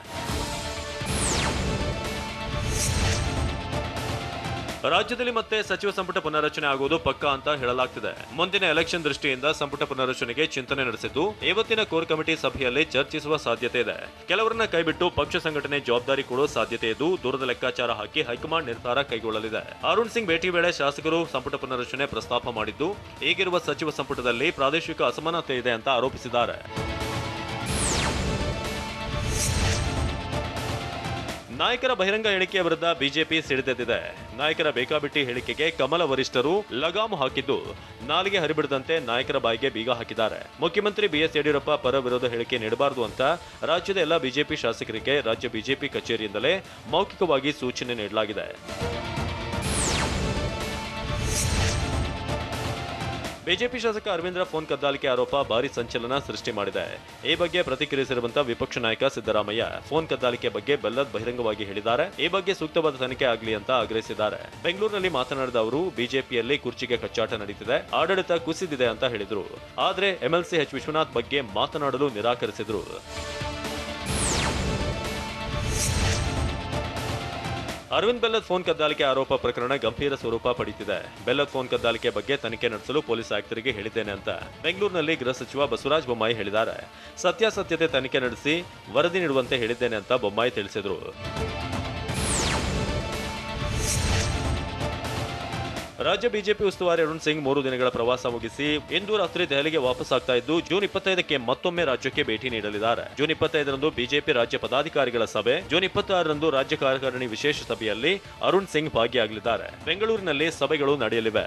ರಾಜ್ಯದಲ್ಲಿ ಮತ್ತೆ ಸಚಿವ ಸಂಪುಟ ಪುನರ್ರಚನೆ ಆಗುವುದು ಪಕ್ಕಾ ಅಂತ ಹೇಳಲಾಗ್ತಿದೆ. ಮುಂದಿನ ಎಲೆಕ್ಷನ್ ದೃಷ್ಟಿಯಿಂದ ಸಂಪುಟ ಪುನರ್ರಚನೆಗೆ ಚಿಂತನೆ ನಡೆಸಿದ್ದು, ಇವತ್ತಿನ ಕೋರ್ ಕಮಿಟಿ ಸಭೆಯಲ್ಲಿ ಚರ್ಚಿಸುವ ಸಾಧ್ಯತೆ ಇದೆ. ಕೆಲವರನ್ನ ಕೈಬಿಟ್ಟು ಪಕ್ಷ ಸಂಘಟನೆ ಜವಾಬ್ದಾರಿ ಕೊಡುವ ಸಾಧ್ಯತೆ ಇದ್ದು, ದೂರದ ಲೆಕ್ಕಾಚಾರ ಹಾಕಿ ಹೈಕಮಾಂಡ್ ನಿರ್ಧಾರ ಕೈಗೊಳ್ಳಲಿದೆ. ಅರುಣ್ ಸಿಂಗ್ ಭೇಟಿ ವೇಳೆ ಶಾಸಕರು ಸಂಪುಟ ಪುನರ್ರಚನೆ ಪ್ರಸ್ತಾಪ ಮಾಡಿದ್ದು, ಈಗಿರುವ ಸಚಿವ ಸಂಪುಟದಲ್ಲಿ ಪ್ರಾದೇಶಿಕ ಅಸಮಾನತೆ ಇದೆ ಅಂತ ಆರೋಪಿಸಿದ್ದಾರೆ. ನಾಯಕರ ಬಹಿರಂಗ ಹೇಳಿಕೆಯ ವಿರುದ್ಧ ಬಿಜೆಪಿ ಸಿಡಿದೆದ್ದಿದೆ. ನಾಯಕರ ಬೇಕಾಬಿಟ್ಟಿ ಹೇಳಿಕೆಗೆ ಕಮಲ ವರಿಷ್ಠರು ಲಗಾಮು ಹಾಕಿದ್ದು, ನಾಲಿಗೆ ಹರಿಬಿಡದಂತೆ ನಾಯಕರ ಬಾಯಿಗೆ ಬೀಗ ಹಾಕಿದ್ದಾರೆ. ಮುಖ್ಯಮಂತ್ರಿ ಬಿಎಸ್ ಯಡಿಯೂರಪ್ಪ ಪರ ವಿರೋಧ ಹೇಳಿಕೆ ನೀಡಬಾರದು ಅಂತ ರಾಜ್ಯದ ಎಲ್ಲ ಬಿಜೆಪಿ ಶಾಸಕರಿಗೆ ರಾಜ್ಯ ಬಿಜೆಪಿ ಕಚೇರಿಯಿಂದಲೇ ಮೌಖಿಕವಾಗಿ ಸೂಚನೆ ನೀಡಲಾಗಿದೆ. ಬಿಜೆಪಿ ಶಾಸಕ ಅರವಿಂದ್ರ ಫೋನ್ ಕದ್ದಾಲಿಕೆ ಆರೋಪ ಭಾರಿ ಸಂಚಲನ ಸೃಷ್ಟಿ ಮಾಡಿದೆ. ಈ ಬಗ್ಗೆ ಪ್ರತಿಕ್ರಿಯಿಸಿರುವಂತಹ ವಿಪಕ್ಷ ನಾಯಕ ಸಿದ್ದರಾಮಯ್ಯ ಫೋನ್ ಕದ್ದಾಲಿಕೆ ಬಗ್ಗೆ ಬೆಲ್ಲದ್ ಬಹಿರಂಗವಾಗಿ ಹೇಳಿದ್ದಾರೆ. ಈ ಬಗ್ಗೆ ಸೂಕ್ತವಾದ ತನಿಖೆ ಆಗಲಿ ಅಂತ ಆಗ್ರಹಿಸಿದ್ದಾರೆ. ಬೆಂಗಳೂರಿನಲ್ಲಿ ಮಾತನಾಡಿದ ಅವರು, ಬಿಜೆಪಿಯಲ್ಲಿ ಕುರ್ಚಿಗೆ ಕಚ್ಚಾಟ ನಡೀತಿದೆ, ಆಡಳಿತ ಕುಸಿದಿದೆ ಅಂತ ಹೇಳಿದ್ರು. ಆದ್ರೆ ಎಂಎಲ್ಸಿ ಎಚ್ ವಿಶ್ವನಾಥ್ ಬಗ್ಗೆ ಮಾತನಾಡಲು ನಿರಾಕರಿಸಿದ್ರು. ಅರವಿಂದ್ ಬೆಲ್ಲದ್ ಫೋನ್ ಕದ್ದಾಲಿಕೆ ಆರೋಪ ಪ್ರಕರಣ ಗಂಭೀರ ಸ್ವರೂಪ ಪಡೆಯುತ್ತಿದೆ. ಬೆಲ್ಲದ್ ಫೋನ್ ಕದ್ದಾಲಿಕೆ ಬಗ್ಗೆ ತನಿಖೆ ನಡೆಸಲು ಪೊಲೀಸ್ ಆಯುಕ್ತರಿಗೆ ಹೇಳಿದ್ದೇನೆ ಅಂತ ಬೆಂಗಳೂರಿನಲ್ಲಿ ಗೃಹ ಸಚಿವ ಬಸವರಾಜ ಬೊಮ್ಮಾಯಿ ಹೇಳಿದ್ದಾರೆ. ಸತ್ಯಾಸತ್ಯತೆ ತನಿಖೆ ನಡೆಸಿ ವರದಿ ನೀಡುವಂತೆ ಹೇಳಿದ್ದೇನೆ ಅಂತ ಬೊಮ್ಮಾಯಿ ತಿಳಿಸಿದರು. ರಾಜ್ಯ ಬಿಜೆಪಿ ಉಸ್ತುವಾರಿ ಅರುಣ್ ಸಿಂಗ್ 3 ದಿನಗಳ ಪ್ರವಾಸ ಮುಗಿಸಿ ಇಂದು ರಾತ್ರಿ ದೆಹಲಿಗೆ ವಾಪಸ್ ಆಗ್ತಾ ಇದ್ದು, ಜೂನ್ 25ಕ್ಕೆ ಮತ್ತೊಮ್ಮೆ ರಾಜ್ಯಕ್ಕೆ ಭೇಟಿ ನೀಡಲಿದ್ದಾರೆ. ಜೂನ್ 25ರಂದು ಬಿಜೆಪಿ ರಾಜ್ಯ ಪದಾಧಿಕಾರಿಗಳ ಸಭೆ, ಜೂನ್ 26ರಂದು ರಾಜ್ಯ ಕಾರ್ಯಕಾರಿಣಿ ವಿಶೇಷ ಸಭೆಯಲ್ಲಿ ಅರುಣ್ ಸಿಂಗ್ ಭಾಗಿಯಾಗಲಿದ್ದಾರೆ. ಬೆಂಗಳೂರಿನಲ್ಲಿ ಸಭೆಗಳು ನಡೆಯಲಿವೆ.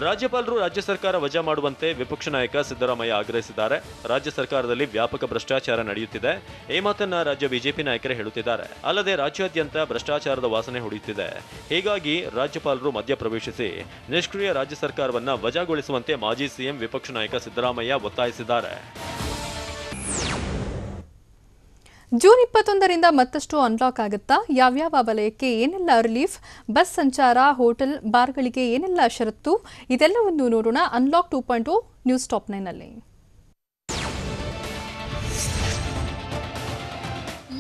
ರಾಜ್ಯಪಾಲರು ರಾಜ್ಯ ಸರ್ಕಾರ ವಜಾ ಮಾಡುವಂತೆ ವಿಪಕ್ಷ ನಾಯಕ ಸಿದ್ದರಾಮಯ್ಯ ಆಗ್ರಹಿಸಿದ್ದಾರೆ. ರಾಜ್ಯ ಸರ್ಕಾರದಲ್ಲಿ ವ್ಯಾಪಕ ಭ್ರಷ್ಟಾಚಾರ ನಡೆಯುತ್ತಿದೆ. ಈ ಮಾತನ್ನ ರಾಜ್ಯ ಬಿಜೆಪಿ ನಾಯಕರೇ ಹೇಳುತ್ತಿದ್ದಾರೆ. ಅಲ್ಲದೆ ರಾಜ್ಯಾದ್ಯಂತ ಭ್ರಷ್ಟಾಚಾರದ ವಾಸನೆ ಹೊಡೆಯುತ್ತಿದೆ. ಹೀಗಾಗಿ ರಾಜ್ಯಪಾಲರು ಮಧ್ಯಪ್ರವೇಶಿಸಿ ನಿಷ್ಕ್ರಿಯ ರಾಜ್ಯ ಸರ್ಕಾರವನ್ನ ವಜಾಗೊಳಿಸುವಂತೆ ಮಾಜಿ ಸಿಎಂ ವಿಪಕ್ಷ ನಾಯಕ ಸಿದ್ದರಾಮಯ್ಯ ಒತ್ತಾಯಿಸಿದ್ದಾರೆ. ಜೂನ್ 21ರಿಂದ ಮತ್ತಷ್ಟು ಅನ್ಲಾಕ್ ಆಗುತ್ತಾ? ಯಾವ್ಯಾವ ವಲಯಕ್ಕೆ ಏನೆಲ್ಲ ರಿಲೀಫ್? ಬಸ್ ಸಂಚಾರ, ಹೋಟೆಲ್, ಬಾರ್ಗಳಿಗೆ ಏನೆಲ್ಲ ಷರತ್ತು? ಇದೆಲ್ಲವನ್ನು ನೋಡೋಣ ಅನ್ಲಾಕ್ 2.0 ನ್ಯೂಸ್ ಟಾಪ್ 9ನಲ್ಲಿ.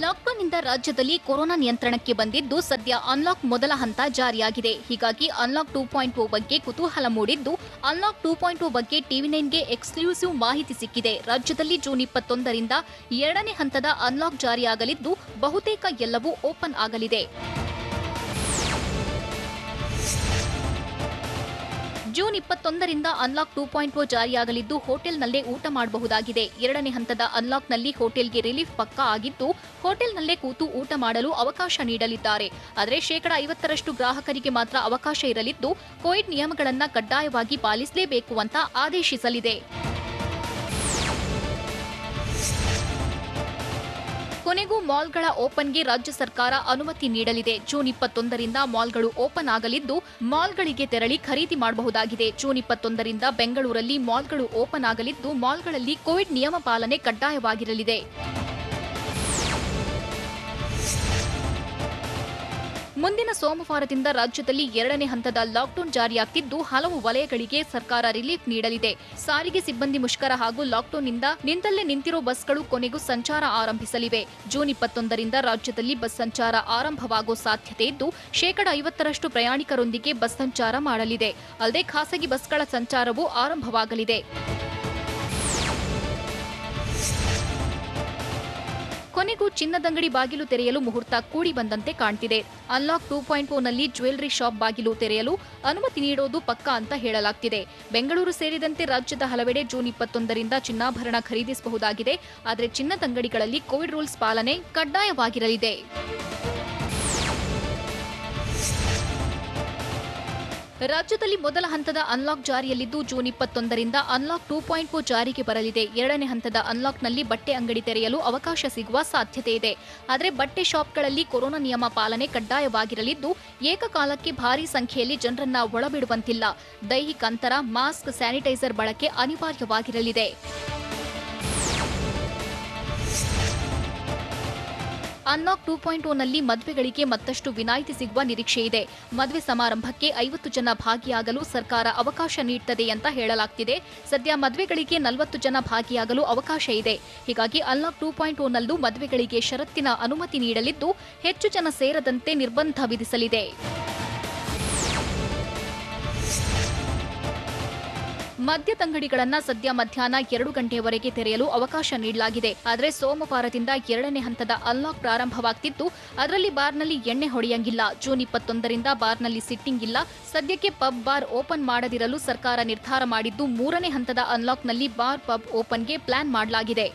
ಲಾಕ್ಡೌನ್ನಿಂದ ರಾಜ್ಯದಲ್ಲಿ ಕೊರೋನಾ ನಿಯಂತ್ರಣಕ್ಕೆ ಬಂದಿದ್ದು, ಸದ್ಯ ಅನ್ಲಾಕ್ ಮೊದಲ ಹಂತ ಜಾರಿಯಾಗಿದೆ. ಹೀಗಾಗಿ ಅನ್ಲಾಕ್ 2.0 ಬಗ್ಗೆ ಕುತೂಹಲ ಮೂಡಿದ್ದು, ಅನ್ಲಾಕ್ 2.0 ಬಗ್ಗೆ ಟಿವಿ9ಗೆ ಎಕ್ಸ್ಕ್ಲೂಸಿವ್ ಮಾಹಿತಿ ಸಿಕ್ಕಿದೆ. ರಾಜ್ಯದಲ್ಲಿ ಜೂನ್ 21ರಿಂದ 2ನೇ ಹಂತದ ಅನ್ಲಾಕ್ ಜಾರಿಯಾಗಲಿದ್ದು, ಬಹುತೇಕ ಎಲ್ಲವೂ ಓಪನ್ ಆಗಲಿದೆ. ಜೂನ್ 21ರಿಂದ ಅನ್ಲಾಕ್ 2.0 ಜಾರಿಯಾಗಲಿದ್ದು, ಹೋಟೆಲ್ನಲ್ಲೇ ಊಟ ಮಾಡಬಹುದಾಗಿದೆ. 2ನೇ ಹಂತದ ಅನ್ಲಾಕ್ನಲ್ಲಿ ಹೋಟೆಲ್ಗೆ ರಿಲೀಫ್ ಪಕ್ಕಾ ಆಗಿದ್ದು, ಹೋಟೆಲ್ನಲ್ಲೇ ಕೂತು ಊಟ ಮಾಡಲು ಅವಕಾಶ ನೀಡಲಿದ್ದಾರೆ. ಆದರೆ 50% ಗ್ರಾಹಕರಿಗೆ ಮಾತ್ರ ಅವಕಾಶ ಇರಲಿದ್ದು, ಕೋವಿಡ್ ನಿಯಮಗಳನ್ನು ಕಡ್ಡಾಯವಾಗಿ ಪಾಲಿಸಲೇಬೇಕು ಅಂತ ಆದೇಶಿಸಲಿದೆ. ಕೊನೆಗೂ ಮಾಲ್ಗಳ ಓಪನ್ಗೆ ರಾಜ್ಯ ಸರ್ಕಾರ ಅನುಮತಿ ನೀಡಲಿದೆ. ಜೂನ್ 21ರಿಂದ ಮಾಲ್ಗಳು ಓಪನ್ ಆಗಲಿದ್ದು, ಮಾಲ್ಗಳಿಗೆ ತೆರಳಿ ಖರೀದಿ ಮಾಡಬಹುದಾಗಿದೆ. ಜೂನ್ 21ರಿಂದ ಬೆಂಗಳೂರಲ್ಲಿ ಮಾಲ್ಗಳು ಓಪನ್ ಆಗಲಿದ್ದು, ಮಾಲ್ಗಳಲ್ಲಿ ಕೋವಿಡ್ ನಿಯಮ ಪಾಲನೆ ಕಡ್ಡಾಯವಾಗಿರಲಿದೆ. ಮುಂದಿನ ಸೋಮವಾರದಿಂದ ರಾಜ್ಯದಲ್ಲಿ 2ನೇ ಹಂತದ ಲಾಕ್ಡೌನ್ ಜಾರಿಯಾಗ್ತಿದ್ದು, ಹಲವು ವಲಯಗಳಿಗೆ ಸರ್ಕಾರ ರಿಲೀಫ್ ನೀಡಲಿದೆ. ಸಾರಿಗೆ ಸಿಬ್ಬಂದಿ ಮುಷ್ಕರ ಹಾಗೂ ಲಾಕ್ಡೌನ್ನಿಂದ ನಿಂತಲ್ಲೇ ನಿಂತಿರೋ ಬಸ್ಗಳು ಕೊನೆಗೂ ಸಂಚಾರ ಆರಂಭಿಸಲಿವೆ. ಜೂನ್ 21ರಿಂದ ರಾಜ್ಯದಲ್ಲಿ ಬಸ್ ಸಂಚಾರ ಆರಂಭವಾಗೋ ಸಾಧ್ಯತೆ ಇದ್ದು, 50% ಪ್ರಯಾಣಿಕರೊಂದಿಗೆ ಬಸ್ ಸಂಚಾರ ಮಾಡಲಿದೆ. ಅಲ್ಲದೆ ಖಾಸಗಿ ಬಸ್ಗಳ ಸಂಚಾರವೂ ಆರಂಭವಾಗಲಿದೆ. ಕೊನೆಗೂ ಚಿನ್ನದಂಗಡಿ ಬಾಗಿಲು ತೆರೆಯಲು ಮುಹೂರ್ತ ಕೂಡಿ ಬಂದಂತೆ ಕಾಣ್ತಿದೆ. ಅನ್ಲಾಕ್ 2.0ನಲ್ಲಿ ಜ್ಯುವೆಲರಿ ಶಾಪ್ ಬಾಗಿಲು ತೆರೆಯಲು ಅನುಮತಿ ನೀಡೋದು ಪಕ್ಕಾ ಅಂತ ಹೇಳಲಾಗ್ತಿದೆ. ಬೆಂಗಳೂರು ಸೇರಿದಂತೆ ರಾಜ್ಯದ ಹಲವೆಡೆ ಜೂನ್ 21ರಿಂದ ಚಿನ್ನಾಭರಣ ಖರೀದಿಸಬಹುದಾಗಿದೆ. ಆದರೆ ಚಿನ್ನದಂಗಡಿಗಳಲ್ಲಿ ಕೋವಿಡ್ ರೂಲ್ಸ್ ಪಾಲನೆ ಕಡ್ಡಾಯವಾಗಿರಲಿದೆ. ರಾಜ್ಯದಲ್ಲಿ ಮೊದಲ ಹಂತದ ಅನ್ಲಾಕ್ ಜಾರಿಯಲ್ಲಿದ್ದು ಜೂನ್ 21ರಿಂದ ಅನ್ಲಾಕ್ 2.0 ಜಾರಿಗೆ ಬರಲಿದೆ. ಎರಡನೇ ಹಂತದ ಅನ್ಲಾಕ್ನಲ್ಲಿ ಬಟ್ಟೆ ಅಂಗಡಿ ತೆರೆಯಲು ಅವಕಾಶ ಸಿಗುವ ಸಾಧ್ಯತೆ ಇದೆ. ಆದರೆ ಬಟ್ಟೆ ಶಾಪ್ಗಳಲ್ಲಿ ಕೊರೋನಾ ನಿಯಮ ಪಾಲನೆ ಕಡ್ಡಾಯವಾಗಿರಲಿದ್ದು ಏಕಕಾಲಕ್ಕೆ ಭಾರೀ ಸಂಖ್ಯೆಯಲ್ಲಿ ಜನರನ್ನ ಒಳಬಿಡುವಂತಿಲ್ಲ. ದೈಹಿಕ ಅಂತರ, ಮಾಸ್ಕ್, ಸ್ಯಾನಿಟೈಸರ್ ಬಳಕೆ ಅನಿವಾರ್ಯವಾಗಿರಲಿದೆ. ಅನ್ಲಾಕ್ 2.0ನಲ್ಲಿ ಮದುವೆಗಳಿಗೆ ಮತ್ತಷ್ಟು ವಿನಾಯಿತಿ ಸಿಗುವ ನಿರೀಕ್ಷೆ ಇದೆ. ಮದುವೆ ಸಮಾರಂಭಕ್ಕೆ 50 ಜನ ಭಾಗಿಯಾಗಲು ಸರ್ಕಾರ ಅವಕಾಶ ನೀಡುತ್ತದೆ ಅಂತ ಹೇಳಲಾಗ್ತಿದೆ. ಸದ್ಯ ಮದುವೆಗಳಿಗೆ 40 ಜನ ಭಾಗಿಯಾಗಲು ಅವಕಾಶ ಇದೆ. ಹೀಗಾಗಿ ಅನ್ಲಾಕ್ 2.0ನಲ್ಲೂ ಮದುವೆಗಳಿಗೆ ಷರತ್ತಿನ ಅನುಮತಿ ನೀಡಲಿದ್ದು ಹೆಚ್ಚು ಜನ ಸೇರದಂತೆ ನಿರ್ಬಂಧ ವಿಧಿಸಲಿದೆ. ಮದ್ಯದಂಗಡಿಗಳನ್ನ ಸದ್ಯ ಮಧ್ಯಾಹ್ನ 2 ಗಂಟೆಯವರೆಗೆ ತೆರೆಯಲು ಅವಕಾಶ ನೀಡಲಾಗಿದೆ. ಆದರೆ ಸೋಮವಾರದಿಂದ ಎರಡನೇ ಹಂತದ ಅನ್ಲಾಕ್ ಪ್ರಾರಂಭವಾಗ್ತಿದ್ದು ಅದರಲ್ಲಿ ಬಾರ್ನಲ್ಲಿ ಎಣ್ಣೆ ಹೊಡೆಯಂಗಿಲ್ಲ. ಜೂನ್ 21ರಿಂದ ಬಾರ್ನಲ್ಲಿ ಸಿಟ್ಟಿಂಗ್ ಇಲ್ಲ. ಸದ್ಯಕ್ಕೆ ಪಬ್ ಬಾರ್ ಓಪನ್ ಮಾಡದಿರಲು ಸರ್ಕಾರ ನಿರ್ಧಾರ ಮಾಡಿದ್ದು ಮೂರನೇ ಹಂತದ ಅನ್ಲಾಕ್ನಲ್ಲಿ ಬಾರ್ ಪಬ್ ಓಪನ್ಗೆ ಪ್ಲಾನ್ ಮಾಡಲಾಗಿದೆ.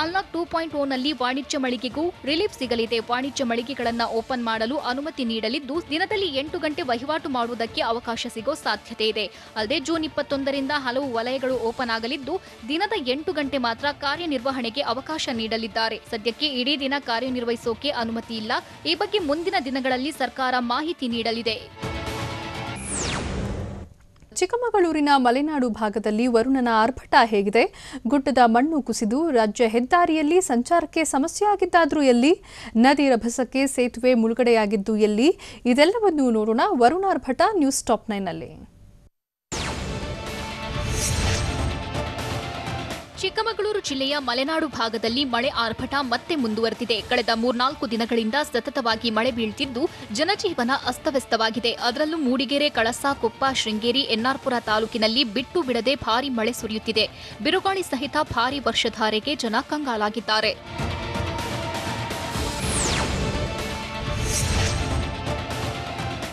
ಅನ್ಲಾಕ್ 2.0ನಲ್ಲಿ ವಾಣಿಜ್ಯ ಮಳಿಗೆಗೂ ರಿಲೀಫ್ ಸಿಗಲಿದೆ. ವಾಣಿಜ್ಯ ಮಳಿಗೆಗಳನ್ನು ಓಪನ್ ಮಾಡಲು ಅನುಮತಿ ನೀಡಲಿದ್ದು ದಿನದಲ್ಲಿ 8 ಗಂಟೆ ವಹಿವಾಟು ಮಾಡುವುದಕ್ಕೆ ಅವಕಾಶ ಸಿಗೋ ಸಾಧ್ಯತೆ ಇದೆ. ಅಲ್ಲದೆ ಜೂನ್ 21ರಿಂದ ಹಲವು ವಲಯಗಳು ಓಪನ್ ಆಗಲಿದ್ದು ದಿನದ 8 ಗಂಟೆ ಮಾತ್ರ ಕಾರ್ಯನಿರ್ವಹಣೆಗೆ ಅವಕಾಶ ನೀಡಲಿದ್ದಾರೆ. ಸದ್ಯಕ್ಕೆ ಇಡೀ ದಿನ ಕಾರ್ಯನಿರ್ವಹಿಸೋಕೆ ಅನುಮತಿ ಇಲ್ಲ. ಈ ಬಗ್ಗೆ ಮುಂದಿನ ದಿನಗಳಲ್ಲಿ ಸರ್ಕಾರ ಮಾಹಿತಿ ನೀಡಲಿದೆ. ಚಿಕ್ಕಮಗಳೂರಿನ ಮಲೆನಾಡು ಭಾಗದಲ್ಲಿ ವರುಣನ ಆರ್ಭಟ ಹೇಗಿದೆ? ಗುಡ್ಡದ ಮಣ್ಣು ಕುಸಿದು ರಾಜ್ಯ ಹೆದ್ದಾರಿಯಲ್ಲಿ ಸಂಚಾರಕ್ಕೆ ಸಮಸ್ಯೆಯಾಗಿದ್ದಾದ್ರೂ ಎಲ್ಲಿ? ನದಿ ರಭಸಕ್ಕೆ ಸೇತುವೆ ಮುಳುಗಡೆಯಾಗಿದ್ದು ಎಲ್ಲಿ? ಇದೆಲ್ಲವನ್ನೂ ನೋಡೋಣ ವರುಣಾರ್ಭಟ ನ್ಯೂಸ್ ಟಾಪ್ 9ನಲ್ಲಿ. ಚಿಕ್ಕಮಗಳೂರು ಜಿಲ್ಲೆಯ ಮಲೆನಾಡು ಭಾಗದಲ್ಲಿ ಮಳೆ ಆರ್ಭಟ ಮತ್ತೆ ಮುಂದುವರೆದಿದೆ. ಕಳೆದ 3-4 ದಿನಗಳಿಂದ ಸತತವಾಗಿ ಮಳೆ ಬೀಳುತ್ತಿದ್ದು ಜನಜೀವನ ಅಸ್ತವ್ಯಸ್ತವಾಗಿದೆ. ಅದರಲ್ಲೂ ಮೂಡಿಗೆರೆ, ಕಳಸಾ, ಕೊಪ್ಪ, ಶೃಂಗೇರಿ, ಎನ್ನಾರ್ಪುರ ತಾಲೂಕಿನಲ್ಲಿ ಬಿಟ್ಟು ಬಿಡದೆ ಭಾರೀ ಮಳೆ ಸುರಿಯುತ್ತಿದೆ. ಬಿರುಗಾಳಿ ಸಹಿತ ಭಾರೀ ವರ್ಷಧಾರೆಗೆ ಜನ ಕಂಗಾಲಾಗಿದ್ದಾರೆ.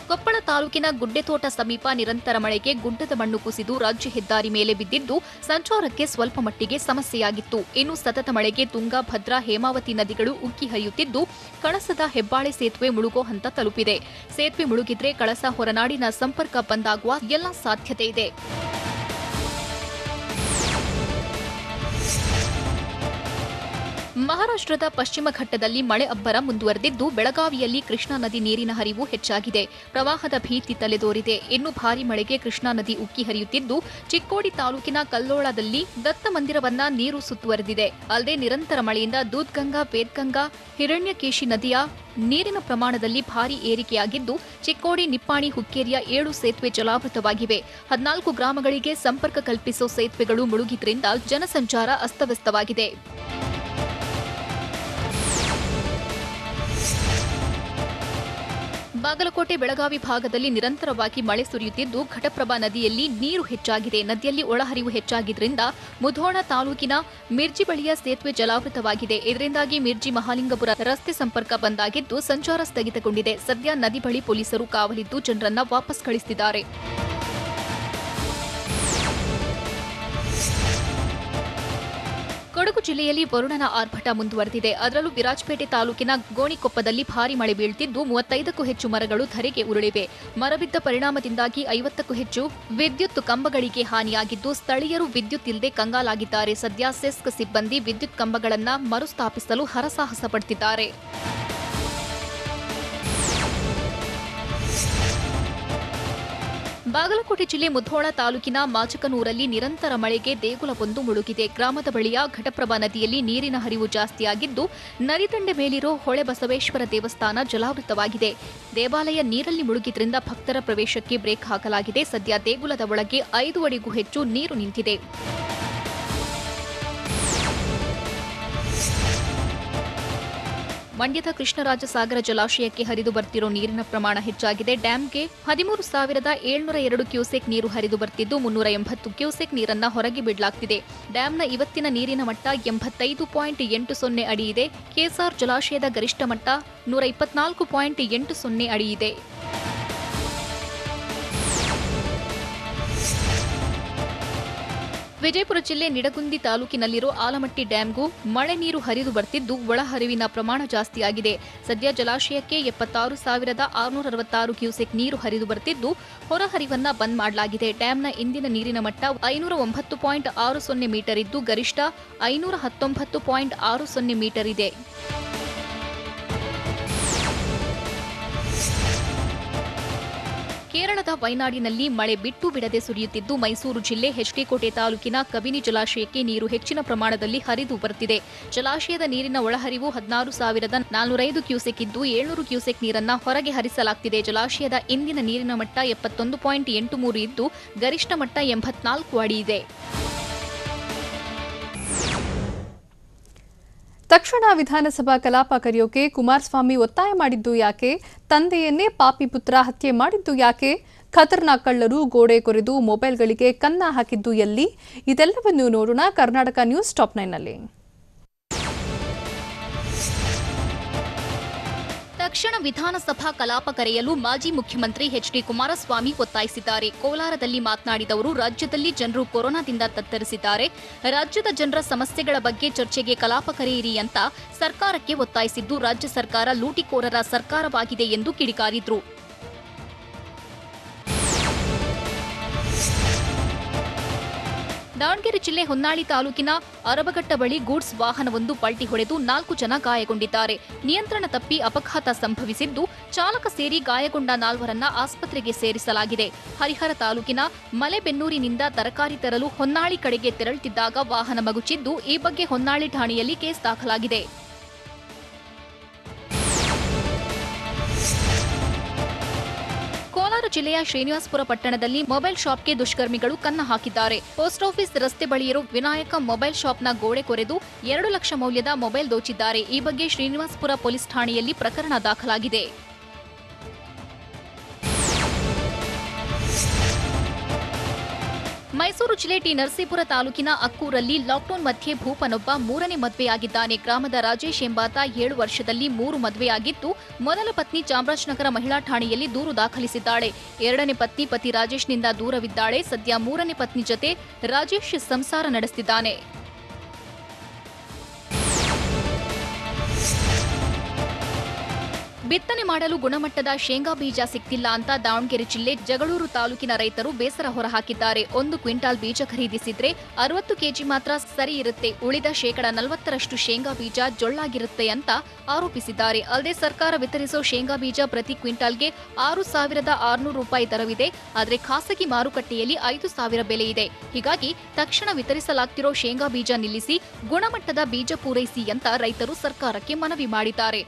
ಕೊಪ್ಪಳ ತಾಲೂಕಿನ ಗುಡ್ಡೆತೋಟ ಸಮೀಪ ನಿರಂತರ ಮಳೆಗೆ ಗುಡ್ಡದ ಮಣ್ಣು ಕುಸಿದು ರಾಜ್ಯ ಹೆದ್ದಾರಿ ಮೇಲೆ ಬಿದ್ದಿದ್ದು ಸಂಚಾರಕ್ಕೆ ಸ್ವಲ್ಪ ಮಟ್ಟಿಗೆ ಸಮಸ್ಯೆಯಾಗಿತ್ತು. ಇನ್ನು ಸತತ ಮಳೆಗೆ ತುಂಗಾ, ಭದ್ರಾ, ಹೇಮಾವತಿ ನದಿಗಳು ಉಕ್ಕಿ ಹರಿಯುತ್ತಿದ್ದು ಕಳಸದ ಹೆಬ್ಬಾಳೆ ಸೇತುವೆ ಮುಳುಗೋ ಹಂತ ತಲುಪಿದೆ. ಸೇತುವೆ ಮುಳುಗಿದ್ರೆ ಕಳಸಾ ಹೊರನಾಡಿನ ಸಂಪರ್ಕ ಬಂದಾಗುವ ಎಲ್ಲ ಸಾಧ್ಯತೆ ಇದೆ. ಮಹಾರಾಷ್ಟ್ರದ ಪಶ್ಚಿಮ ಘಟ್ಟದಲ್ಲಿ ಮಳೆ ಅಬ್ಬರ ಮುಂದುವರೆದಿದ್ದು ಬೆಳಗಾವಿಯಲ್ಲಿ ಕೃಷ್ಣಾ ನದಿ ನೀರಿನ ಹರಿವು ಹೆಚ್ಚಾಗಿದೆ. ಪ್ರವಾಹದ ಭೀತಿ ತಲೆದೋರಿದೆ. ಇನ್ನು ಭಾರೀ ಮಳೆಗೆ ಕೃಷ್ಣಾ ನದಿ ಉಕ್ಕಿ ಹರಿಯುತ್ತಿದ್ದು ಚಿಕ್ಕೋಡಿ ತಾಲೂಕಿನ ಕಲ್ಲೋಳದಲ್ಲಿ ದತ್ತ ಮಂದಿರವನ್ನ ನೀರು ಸುತ್ತುವರೆದಿದೆ. ಅಲ್ಲದೆ ನಿರಂತರ ಮಳೆಯಿಂದ ದೂದ್ಗಂಗಾ, ವೇದ್ಗಂಗಾ, ಹಿರಣ್ಯಕೇಶಿ ನದಿಯ ನೀರಿನ ಪ್ರಮಾಣದಲ್ಲಿ ಭಾರೀ ಏರಿಕೆಯಾಗಿದ್ದು ಚಿಕ್ಕೋಡಿ, ನಿಪ್ಪಾಣಿ, ಹುಕ್ಕೇರಿಯ 7 ಸೇತುವೆ ಜಲಾವೃತವಾಗಿವೆ. 14 ಗ್ರಾಮಗಳಿಗೆ ಸಂಪರ್ಕ ಕಲ್ಪಿಸೋ ಸೇತುವೆಗಳು ಮುಳುಗಿದ್ರಿಂದ ಜನಸಂಚಾರ ಅಸ್ತವ್ಯಸ್ತವಾಗಿದೆ. ಬಾಗಲಕೋಟೆ, ಬೆಳಗಾವಿ ಭಾಗದಲ್ಲಿ ನಿರಂತರವಾಗಿ ಮಳೆ ಸುರಿಯುತ್ತಿದ್ದು ಘಟಪ್ರಭಾ ನದಿಯಲ್ಲಿ ನೀರು ಹೆಚ್ಚಾಗಿದೆ. ನದಿಯಲ್ಲಿ ಒಳಹರಿವು ಹೆಚ್ಚಾಗಿದ್ದರಿಂದ ಮುಧೋಳ ತಾಲೂಕಿನ ಮಿರ್ಜಿ ಬಳಿಯ ಸೇತುವೆ ಜಲಾವೃತವಾಗಿದೆ. ಇದರಿಂದಾಗಿ ಮಿರ್ಜಿ ಮಹಾಲಿಂಗಪುರ ರಸ್ತೆ ಸಂಪರ್ಕ ಬಂದಾಗಿದ್ದು ಸಂಚಾರ ಸ್ಥಗಿತಗೊಂಡಿದೆ. ಸದ್ಯ ನದಿ ಬಳಿ ಪೊಲೀಸರು ಕಾವಲಿದ್ದು ಜನರನ್ನ ವಾಪಸ್ ಕಳಿಸಿದ್ದಾರೆ. ಕೊಡಗು ಜಿಲ್ಲೆಯಲ್ಲಿ ವರುಣನ ಆರ್ಭಟ ಮುಂದುವರೆದಿದೆ. ಅದರಲ್ಲೂ ವಿರಾಜಪೇಟೆ ತಾಲೂಕಿನ ಗೋಣಿಕೊಪ್ಪದಲ್ಲಿ ಭಾರೀ ಮಳೆ ಬೀಳುತ್ತಿದ್ದು 35ಕ್ಕೂ ಹೆಚ್ಚು ಮರಗಳು ಧರೆಗೆ ಉರುಳಿವೆ. ಮರಬಿದ್ದ ಪರಿಣಾಮದಿಂದಾಗಿ 50ಕ್ಕೂ ಹೆಚ್ಚು ವಿದ್ಯುತ್ ಕಂಬಗಳಿಗೆ ಹಾನಿಯಾಗಿದ್ದು ಸ್ಥಳೀಯರು ವಿದ್ಯುತ್ ಇಲ್ಲದೆ ಕಂಗಾಲಾಗಿದ್ದಾರೆ. ಸದ್ಯ ಸೆಸ್ಕ್ ಸಿಬ್ಬಂದಿ ವಿದ್ಯುತ್ ಕಂಬಗಳನ್ನು ಮರುಸ್ಥಾಪಿಸಲು ಹರಸಾಹಸ ಪಡುತ್ತಿದ್ದಾರೆ. ಬಾಗಲಕೋಟೆ ಜಿಲ್ಲೆ ಮುಧೋಳ ತಾಲೂಕಿನ ಮಾಚಕನೂರಲ್ಲಿ ನಿರಂತರ ಮಳೆಗೆ ದೇಗುಲವೊಂದು ಮುಳುಗಿದೆ. ಗ್ರಾಮದ ಬಳಿಯ ಘಟಪ್ರಭಾ ನದಿಯಲ್ಲಿ ನೀರಿನ ಹರಿವು ಜಾಸ್ತಿಯಾಗಿದ್ದು ನದಿ ದಂಡೆ ಮೇಲಿರೋ ಹೊಳೆ ಬಸವೇಶ್ವರ ದೇವಸ್ಥಾನ ಜಲಾವೃತವಾಗಿದೆ. ದೇವಾಲಯ ನೀರಲ್ಲಿ ಮುಳುಗಿದ್ರಿಂದ ಭಕ್ತರ ಪ್ರವೇಶಕ್ಕೆ ಬ್ರೇಕ್ ಹಾಕಲಾಗಿದೆ. ಸದ್ಯ ದೇಗುಲದ ಒಳಗೆ 5 ಅಡಿಗೂ ಹೆಚ್ಚು ನೀರು ನಿಂತಿದೆ. ಮಂಡ್ಯದ ಕೃಷ್ಣರಾಜಸಾಗರ ಜಲಾಶಯಕ್ಕೆ ಹರಿದು ಬರ್ತಿರೋ ನೀರಿನ ಪ್ರಮಾಣ ಹೆಚ್ಚಾಗಿದೆ. ಡ್ಯಾಂಗೆ 13,702 ಕ್ಯೂಸೆಕ್ ನೀರು ಹರಿದು ಬರ್ತಿದ್ದು 380 ಕ್ಯೂಸೆಕ್ ನೀರನ್ನ ಹೊರಗೆ ಬಿಡಲಾಗ್ತಿದೆ. ಡ್ಯಾಂನ ಇವತ್ತಿನ ನೀರಿನ ಮಟ್ಟ 85.80 ಅಡಿ ಇದೆ. ಕೆಎಸ್ಆರ್ ಜಲಾಶಯದ ಗರಿಷ್ಠ ಮಟ್ಟ 124.80 ಅಡಿ ಇದೆ. ವಿಜಯಪುರ ಜಿಲ್ಲೆ ನಿಡಗುಂದಿ ತಾಲೂಕಿನಲ್ಲಿರೋ ಆಲಮಟ್ಟಿ ಡ್ಯಾಂಗೂ ಮಳೆ ನೀರು ಹರಿದು ಬರ್ತಿದ್ದು ಒಳಹರಿವಿನ ಪ್ರಮಾಣ ಜಾಸ್ತಿಯಾಗಿದೆ. ಸದ್ಯ ಜಲಾಶಯಕ್ಕೆ 76,666 ಕ್ಯೂಸೆಕ್ ನೀರು ಹರಿದು ಬರ್ತಿದ್ದು ಹೊರಹರಿವನ್ನ ಬಂದ್ ಮಾಡಲಾಗಿದೆ. ಡ್ಯಾಂನ ಇಂದಿನ ನೀರಿನ ಮಟ್ಟ 509.60 ಮೀಟರ್ ಇದ್ದು ಗರಿಷ್ಠ 519.60 ಮೀಟರ್ ಇದೆ. ಕೇರಳದ ವಯನಾಡಿನಲ್ಲಿ ಮಳೆ ಬಿಟ್ಟು ಬಿಡದೆ ಸುರಿಯುತ್ತಿದ್ದು ಮೈಸೂರು ಜಿಲ್ಲೆ ಎಚ್ಡಿಕೋಟೆ ತಾಲೂಕಿನ ಕಬಿನಿ ಜಲಾಶಯಕ್ಕೆ ನೀರು ಹೆಚ್ಚಿನ ಪ್ರಮಾಣದಲ್ಲಿ ಹರಿದು ಬರುತ್ತಿದೆ. ಜಲಾಶಯದ ನೀರಿನ ಒಳಹರಿವು 16,405 ಕ್ಯೂಸೆಕ್ ಇದ್ದು 700 ಕ್ಯೂಸೆಕ್ ನೀರನ್ನ ಹೊರಗೆ ಹರಿಸಲಾಗುತ್ತಿದೆ. ಜಲಾಶಯದ ಇಂದಿನ ನೀರಿನ ಮಟ್ಟ 71.83 ಇದ್ದು ಗರಿಷ್ಠ ಮಟ್ಟ 84 ಅಡಿ ಇದೆ. ತಕ್ಷಣ ವಿಧಾನಸಭಾ ಕಲಾಪ ಕರೆಯೋಕೆ ಕುಮಾರಸ್ವಾಮಿ ಒತ್ತಾಯ ಮಾಡಿದ್ದು ಯಾಕೆ? ತಂದೆಯನ್ನೇ ಪಾಪಿ ಪುತ್ರ ಹತ್ಯೆ ಮಾಡಿದ್ದು ಯಾಕೆ? ಖತರ್ನಾಕ್ ಕಳ್ಳರು ಗೋಡೆ ಕೊರೆದು ಮೊಬೈಲ್ಗಳಿಗೆ ಕನ್ನ ಹಾಕಿದ್ದು ಎಲ್ಲಿ? ಇದೆಲ್ಲವನ್ನು ನೋಡೋಣ ಕರ್ನಾಟಕ ನ್ಯೂಸ್ ಟಾಪ್ 9ನಲ್ಲಿ. ತಕ್ಷಣ ವಿಧಾನಸಭಾ ಕಲಾಪ ಕರೆಯಲು ಮಾಜಿ ಮುಖ್ಯಮಂತ್ರಿ ಎಚ್ಡಿ ಕುಮಾರಸ್ವಾಮಿ ಒತ್ತಾಯಿಸಿದ್ದಾರೆ. ಕೋಲಾರದಲ್ಲಿ ಮಾತನಾಡಿದ ಅವರು, ರಾಜ್ಯದಲ್ಲಿ ಜನರು ಕೊರೋನಾದಿಂದ ತತ್ತರಿಸಿದ್ದಾರೆ. ರಾಜ್ಯದ ಜನರ ಸಮಸ್ಯೆಗಳ ಬಗ್ಗೆ ಚರ್ಚೆಗೆ ಕಲಾಪ ಕರೆಯಿರಿ ಅಂತ ಸರ್ಕಾರಕ್ಕೆ ಒತ್ತಾಯಿಸಿದ್ದು, ರಾಜ್ಯ ಸರ್ಕಾರ ಲೂಟಿಕೋರರ ಸರ್ಕಾರವಾಗಿದೆ ಎಂದು ಕಿಡಿಕಾರಿದ್ರು. ದಾವಣಗೆರೆ ಜಿಲ್ಲೆ ಹೊನ್ನಾಳಿ ತಾಲೂಕಿನ ಅರಬಘಟ್ಟ ಬಳಿ ಗೂಡ್ಸ್ ವಾಹನವೊಂದು ಪಲ್ಟಿ ಹೊಡೆದು 4 ಜನ ಗಾಯಗೊಂಡಿದ್ದಾರೆ. ನಿಯಂತ್ರಣ ತಪ್ಪಿ ಅಪಘಾತ ಸಂಭವಿಸಿದ್ದು ಚಾಲಕ ಸೇರಿ ಗಾಯಗೊಂಡ 4ರನ್ನ ಆಸ್ಪತ್ರೆಗೆ ಸೇರಿಸಲಾಗಿದೆ. ಹರಿಹರ ತಾಲೂಕಿನ ಮಲೆಬೆನ್ನೂರಿನಿಂದ ತರಕಾರಿ ತರಲು ಹೊನ್ನಾಳಿ ಕಡೆಗೆ ತೆರಳುತ್ತಿದ್ದಾಗ ವಾಹನ ಮಗುಚಿದ್ದು ಈ ಬಗ್ಗೆ ಹೊನ್ನಾಳಿ ಠಾಣೆಯಲ್ಲಿ ಕೇಸ್ ದಾಖಲಾಗಿದೆ. ಕೋಲಾರ ಜಿಲ್ಲೆಯ ಶ್ರೀನಿವಾಸಪುರ ಪಟ್ಟಣದಲ್ಲಿ ಮೊಬೈಲ್ ಶಾಪ್ಗೆ ದುಷ್ಕರ್ಮಿಗಳು ಕನ್ನ ಹಾಕಿದ್ದಾರೆ. ಪೋಸ್ಟ್ ಆಫೀಸ್ ರಸ್ತೆ ಬಳಿಯಿರೋ ವಿನಾಯಕ ಮೊಬೈಲ್ ಶಾಪ್ನ ಗೋಡೆ ಕೊರೆದು 2 ಲಕ್ಷ ಮೌಲ್ಯದ ಮೊಬೈಲ್ ದೋಚಿದ್ದಾರೆ. ಈ ಬಗ್ಗೆ ಶ್ರೀನಿವಾಸಪುರ ಪೊಲೀಸ್ ಠಾಣೆಯಲ್ಲಿ ಪ್ರಕರಣ ದಾಖಲಾಗಿದೆ. ಮೈಸೂರು ಜಿಲ್ಲೆ ಟಿ ನರಸೀಪುರ ತಾಲೂಕಿನ ಅಕ್ಕೂರಲ್ಲಿ ಲಾಕ್ಡೌನ್ ಮಧ್ಯೆ ಭೂಪನೊಬ್ಬ 3ನೇ ಮದುವೆಯಾಗಿದ್ದಾನೆ. ಗ್ರಾಮದ ರಾಜೇಶ್ ಎಂಬಾತ 7 ವರ್ಷದಲ್ಲಿ 3 ಮದುವೆಯಾಗಿದ್ದು ಮೊದಲ ಪತ್ನಿ ಚಾಮರಾಜನಗರ ಮಹಿಳಾ ಠಾಣೆಯಲ್ಲಿ ದೂರು ದಾಖಲಿಸಿದ್ದಾಳೆ. 2ನೇ ಪತಿ ರಾಜೇಶ್ನಿಂದ ದೂರವಿದ್ದಾಳೆ. ಸದ್ಯ 3ನೇ ಪತ್ನಿ ಜೊತೆ ರಾಜೇಶ್ ಸಂಸಾರ ನಡೆಸುತ್ತಿದ್ದಾನೆ. ಬಿತ್ತನೆ ಮಾಡಲು ಗುಣಮಟ್ಟದ ಶೇಂಗಾ ಬೀಜ ಸಿಗ್ತಿಲ್ಲ ಅಂತ ದಾವಣಗೆರೆ ಜಿಲ್ಲೆ ಜಗಳೂರು ತಾಲೂಕಿನ ರೈತರು ಬೇಸರ ಹೊರಹಾಕಿದ್ದಾರೆ. 1 ಕ್ವಿಂಟಾಲ್ ಬೀಜ ಖರೀದಿಸಿದ್ರೆ 60 ಕೆಜಿ ಮಾತ್ರ ಸರಿ ಇರುತ್ತೆ, ಉಳಿದ 40% ಶೇಂಗಾ ಬೀಜ ಜೊಳ್ಳಾಗಿರುತ್ತೆ ಅಂತ ಆರೋಪಿಸಿದ್ದಾರೆ. ಅಲ್ಲದೆ ಸರ್ಕಾರ ವಿತರಿಸೋ ಶೇಂಗಾ ಬೀಜ ಪ್ರತಿ ಕ್ವಿಂಟಾಲ್ಗೆ 6,600 ರೂಪಾಯಿ ದರವಿದೆ. ಆದರೆ ಖಾಸಗಿ ಮಾರುಕಟ್ಟೆಯಲ್ಲಿ 5,000 ಬೆಲೆ ಇದೆ. ಹೀಗಾಗಿ ತಕ್ಷಣ ವಿತರಿಸಲಾಗ್ತಿರೋ ಶೇಂಗಾ ಬೀಜ ನಿಲ್ಲಿಸಿ ಗುಣಮಟ್ಟದ ಬೀಜ ಪೂರೈಸಿ ಅಂತ ರೈತರು ಸರ್ಕಾರಕ್ಕೆ ಮನವಿ ಮಾಡಿದ್ದಾರೆ.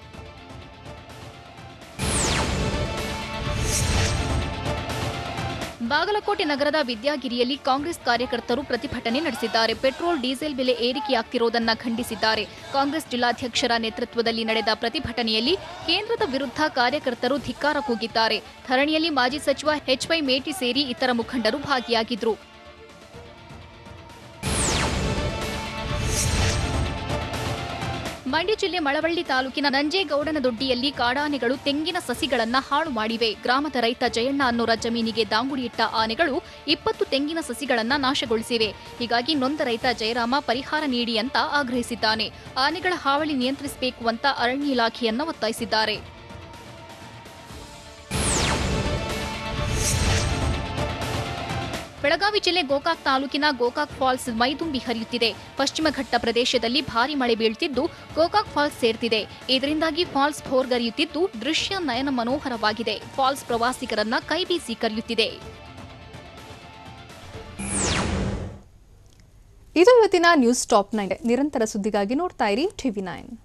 ಬಾಗಲಕೋಟೆ ನಗರದ ವಿದ್ಯಾಗಿರಿಯಲ್ಲಿ ಕಾಂಗ್ರೆಸ್ ಕಾರ್ಯಕರ್ತರು ಪ್ರತಿಭಟನೆ ನಡೆಸಿದ್ದಾರೆ. ಪೆಟ್ರೋಲ್ ಡೀಸೆಲ್ ಬೆಲೆ ಏರಿಕೆಯಾಗ್ತಿರೋದನ್ನ ಖಂಡಿಸಿದ್ದಾರೆ. ಕಾಂಗ್ರೆಸ್ ಜಿಲ್ಲಾಧ್ಯಕ್ಷರ ನೇತೃತ್ವದಲ್ಲಿ ನಡೆದ ಪ್ರತಿಭಟನೆಯಲ್ಲಿ ಕೇಂದ್ರದ ವಿರುದ್ಧ ಕಾರ್ಯಕರ್ತರು ಧಿಕ್ಕಾರ ಕೂಗಿದ್ದಾರೆ. ಧರಣಿಯಲ್ಲಿ ಮಾಜಿ ಸಚಿವ ಎಚ್.ವೈ. ಮೇಟಿ ಸೇರಿ ಇತರ ಮುಖಂಡರು ಭಾಗಿಯಾಗಿದ್ದರು. ಮಂಡ್ಯ ಜಿಲ್ಲೆ ಮಳವಳ್ಳಿ ತಾಲೂಕಿನ ನಂಜೇಗೌಡನದೊಡ್ಡಿಯಲ್ಲಿ ಕಾಡಾನೆಗಳು ತೆಂಗಿನ ಸಸಿಗಳನ್ನು ಹಾಳು ಮಾಡಿವೆ. ಗ್ರಾಮದ ರೈತ ಜಯಣ್ಣ ಅನ್ನೋರ ಜಮೀನಿಗೆ ದಾಂಗುಡಿಯಿಟ್ಟ ಆನೆಗಳು 20 ತೆಂಗಿನ ಸಸಿಗಳನ್ನು ನಾಶಗೊಳಿಸಿವೆ. ಹೀಗಾಗಿ ನೊಂದ ರೈತ ಜಯರಾಮ ಪರಿಹಾರ ನೀಡಿ ಅಂತ ಆಗ್ರಹಿಸಿದ್ದಾನೆ. ಆನೆಗಳ ಹಾವಳಿ ನಿಯಂತ್ರಿಸಬೇಕು ಅಂತ ಅರಣ್ಯ ಇಲಾಖೆಯನ್ನ ಒತ್ತಾಯಿಸಿದ್ದಾರೆ. ಬೆಳಗಾವಿ ಜಿಲ್ಲೆ ಗೋಕಾಕ್ ತಾಲೂಕಿನ ಗೋಕಾಕ್ ಫಾಲ್ಸ್ ಮೈದುಂಬಿ ಹರಿಯುತ್ತಿದೆ. ಪಶ್ಚಿಮ ಘಟ್ಟ ಪ್ರದೇಶದಲ್ಲಿ ಭಾರಿ ಮಳೆ ಬೀಳುತ್ತಿದ್ದು ಗೋಕಾಕ್ ಫಾಲ್ಸ್ ಸೇರ್ತಿದೆ. ಇದರಿಂದಾಗಿ ಫಾಲ್ಸ್ ಭೋರ್ಗರೆಯುತ್ತಿದ್ದು ದೃಶ್ಯ ನಯನ ಮನೋಹರವಾಗಿದೆ. ಫಾಲ್ಸ್ ಪ್ರವಾಸಿಗರನ್ನ ಕೈಬೀಸಿ ಕರೆಯುತ್ತಿದೆ. ಇದು ಇವತ್ತಿನ ನ್ಯೂಸ್ ಟಾಪ್ 9. ನಿರಂತರ ಸುದ್ದಿಗಾಗಿ ನೋಡ್ತಾ ಇರಿ ಟಿವಿ 9.